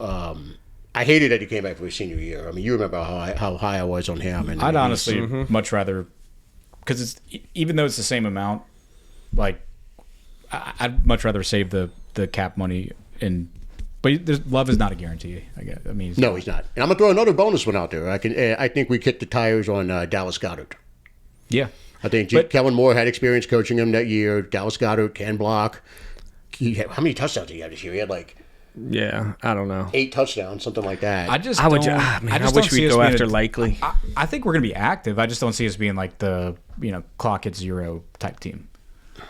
I hated that he came back for his senior year. I mean, you remember how high I was on him. And I'd honestly much rather, because it's even though it's the same amount, like I'd much rather save the cap money but love is not a guarantee. I guess. I mean, No, he's not. And I'm gonna throw another bonus one out there. I think we kicked the tires on Dallas Goedert. yeah. I think But- Kellen Moore had experience coaching him that year. Dallas Goedert can block. How many touchdowns did he have this year? He had like Yeah, I don't know. 8 touchdowns, something like that. I just I would. don't, I just wish don't see we'd us go being after a- Likely. I think we're gonna be active. I just don't see us being like the clock at 0 type team.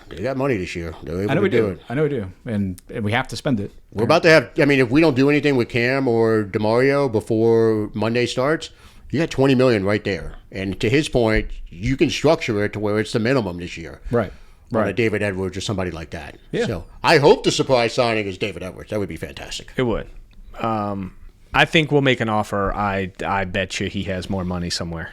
They got money this year. They're able I know to we do do. it. I know we do, and we have to spend it. We're about to have. I mean, if we don't do anything with Cam or Demario before Monday starts, you got $20 million right there. And to his point, you can structure it to where it's the minimum this year. Right. On a David Edwards or somebody like that. Yeah. So I hope the surprise signing is David Edwards. That would be fantastic. It would. I think we'll make an offer. I bet you he has more money somewhere.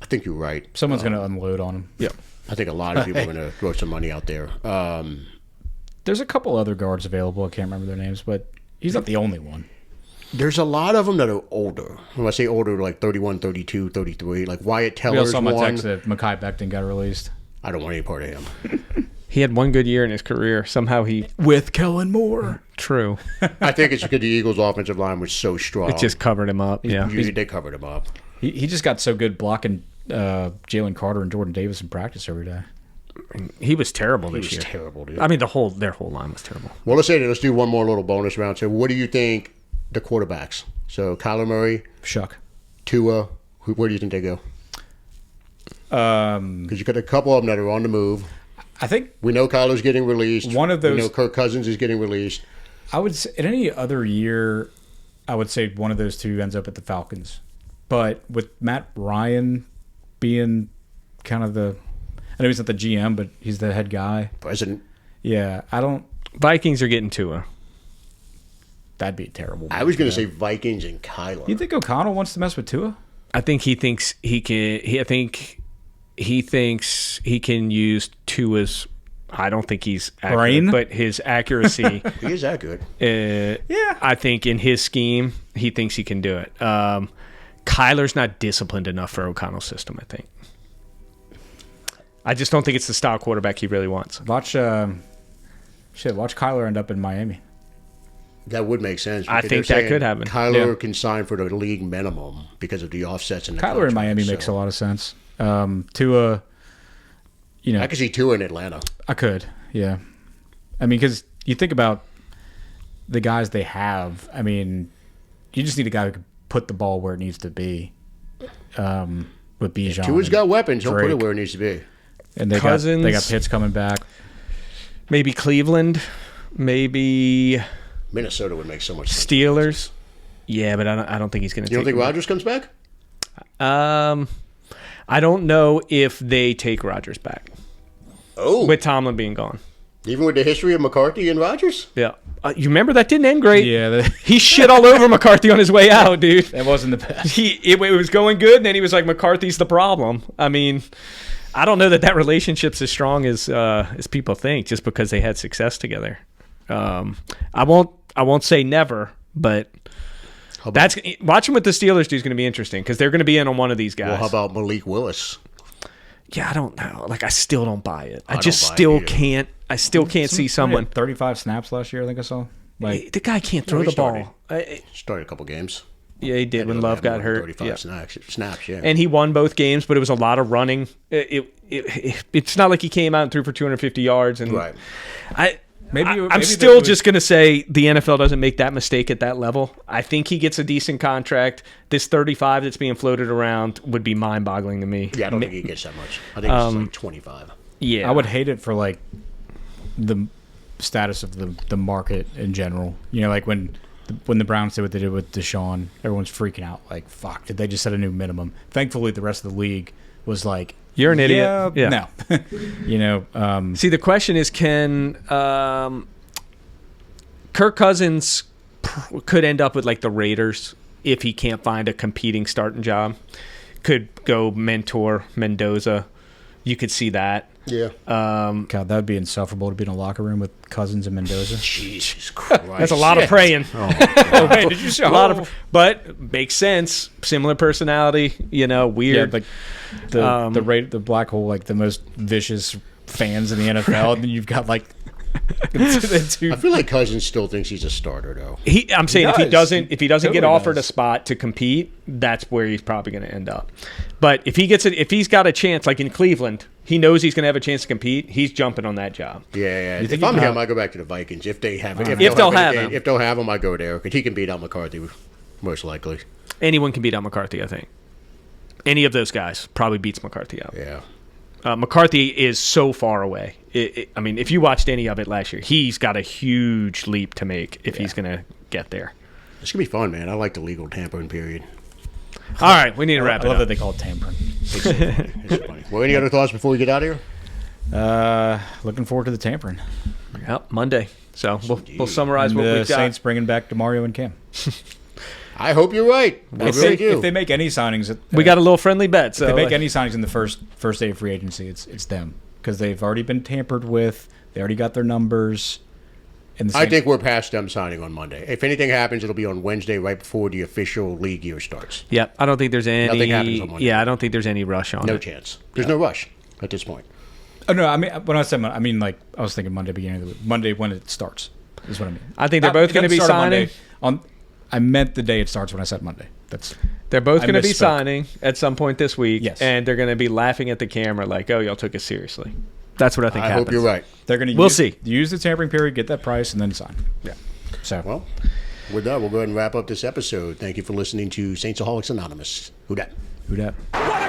I think you're right. Someone's gonna unload on him. Yep. I think a lot of people are going to throw some money out there. There's a couple other guards available. I can't remember their names, but he's not the only one. There's a lot of them that are older. When I say older, like 31, 32, 33. Like Wyatt We Teller's also saw my one. text that Mekhi Becton got released I don't want any part of him. He had one good year in his career. Somehow he. with Kellen Moore. True. I think it's because the Eagles' offensive line was so strong. It just covered him up. Yeah. They covered him up. He just got so good blocking Jalen Carter and Jordan Davis in practice every day. He was terrible He this was year. terrible, dude. I mean, their whole line was terrible. Well, let's do one more little bonus round. So, what do you think the quarterbacks? So, Kyler Murray, Shuck. Tua, where do you think they go? Because you got a couple of them that are on the move. I think We know Kyler's getting released. One of We those- know Kirk Cousins is getting released. I would say in any other year, I would say one of those two ends up at the Falcons. But with Matt Ryan being kind of I know he's not the GM, but he's the head guy. President. Yeah, I don't. Vikings are getting Tua. That'd be terrible. I was going to say Vikings and Kyler. You think O'Connell wants to mess with Tua? I think he thinks he can. I think he thinks he can use Tua's. I don't think he's accurate, Brain? but his accuracy. He is that good. Yeah. I think in his scheme, he thinks he can do it. Kyler's not disciplined enough for O'Connell's system, I think. I just don't think it's the style quarterback he really wants. Watch Kyler end up in Miami. That would make sense. I because think they're that saying could happen. Kyler Yeah. can sign for the league minimum because of the offsets and the Kyler in contract, Miami so. makes a lot of sense. Tua, I could see Tua in Atlanta. I could, yeah. I mean, because you think about the guys they have. I mean, you just need a guy who can put the ball where it needs to be. With Bijan, Tua's got weapons. He'll put Drake. it where it needs to be. and they Cousins. got Pitts coming back. Maybe Cleveland, maybe Minnesota would make so much sense. Steelers. Yeah, but I don't think he's going to. You don't think Rodgers comes back? I don't know if they take Rodgers back Oh, with Tomlin being gone. even with the history of McCarthy and Rodgers? Yeah, you remember that didn't end great. Yeah, He shit all over McCarthy on his way out, dude. that wasn't the best. It was going good, and then he was like, "McCarthy's the problem." I mean, I don't know that relationship's as strong as people think, just because they had success together. I won't say never, but watching with the Steelers do is going to be interesting because they're going to be in on one of these guys. Well, how about Malik Willis? I don't know. Like, I still don't buy it. I don't just buy it still either. can't. I still can't see someone. 35 snaps last year, I think I saw. Like, The guy can't throw he the started. ball. Started a couple games. Yeah, he did when He Love had got more than hurt. 35 Yeah. snaps, yeah. And he won both games, but it was a lot of running. It's not like he came out and threw for 250 yards. And Right. maybe I'm still just going to say the NFL doesn't make that mistake at that level. I think he gets a decent contract. This 35 that's being floated around would be mind-boggling to me. Yeah, I don't think he gets that much. I think it's like 25. Yeah. I would hate it for like the status of the market in general. You know, like when the Browns did what they did with Deshaun, everyone's freaking out. Like, fuck, did they just set a new minimum? Thankfully, the rest of the league was like, You're an idiot. Yeah. No. You know, See, the question is, can Kirk Cousins could end up with like the Raiders if he can't find a competing starting job? Could go mentor Mendoza. You could see that. Yeah. God, that would be insufferable to be in a locker room with Cousins and Mendoza. Jesus Christ. That's a lot of praying. Oh, wait, did you say A lot of, but makes sense. Similar personality, Yeah, weird. like the black hole, like the most vicious fans in the NFL, and then you've got like the two. I feel like Cousins still thinks he's a starter, though. I'm saying if he does. doesn't Totally get offered does. a spot to compete, that's where he's probably going to end up. But if he gets it, if he's got a chance, like in Cleveland, he knows he's going to have a chance to compete. He's jumping on that job. Yeah. think If I'm he- him, I go back to the Vikings. If they have, If they'll have him. if they'll have him, I go there because he can beat out McCarthy most likely. Anyone can beat out McCarthy, I think. Any of those guys probably beats McCarthy out. Yeah. McCarthy is so far away. I mean, if you watched any of it last year, he's got a huge leap to make if he's going to get there. It's gonna be fun, man. I like the legal tampering period. All right, we need to wrap I it love up. that they call it tampering. It's so funny. It's funny. Well, any other thoughts before we get out of here? Looking forward to the tampering. Yep, Monday. So we'll summarize And what the we've got. Saints bringing back Demario and Cam. I hope you're right. I really do. If they make any signings, We got a little friendly bet. So if they make any signings in the first day of free agency, it's them because they've already been tampered with. They already got their numbers. And the I Saints, think we're past them signing on Monday. If anything happens, it'll be on Wednesday, right before the official league year starts. Yep, I don't think there's any. Nothing happens on Monday. Yeah, I don't think there's any rush on No it. chance. There's no rush at this point. Oh no, I mean when I said I mean like I was thinking Monday beginning of the week. Monday when it starts is what I mean. I think they're both It going to doesn't be start on signing. Monday. I meant the day it starts when I said Monday. They're both I going to be misspoke. signing at some point this week, Yes. and they're going to be laughing at the camera like, "Oh, y'all took us seriously." That's what I think I happens. hope you're right. They're going to We'll see. use the tampering period, get that price, and then sign. Yeah. So Well, we're done. We'll go ahead and wrap up this episode. Thank you for listening to Saintsaholics Anonymous. Who dat? who dat? What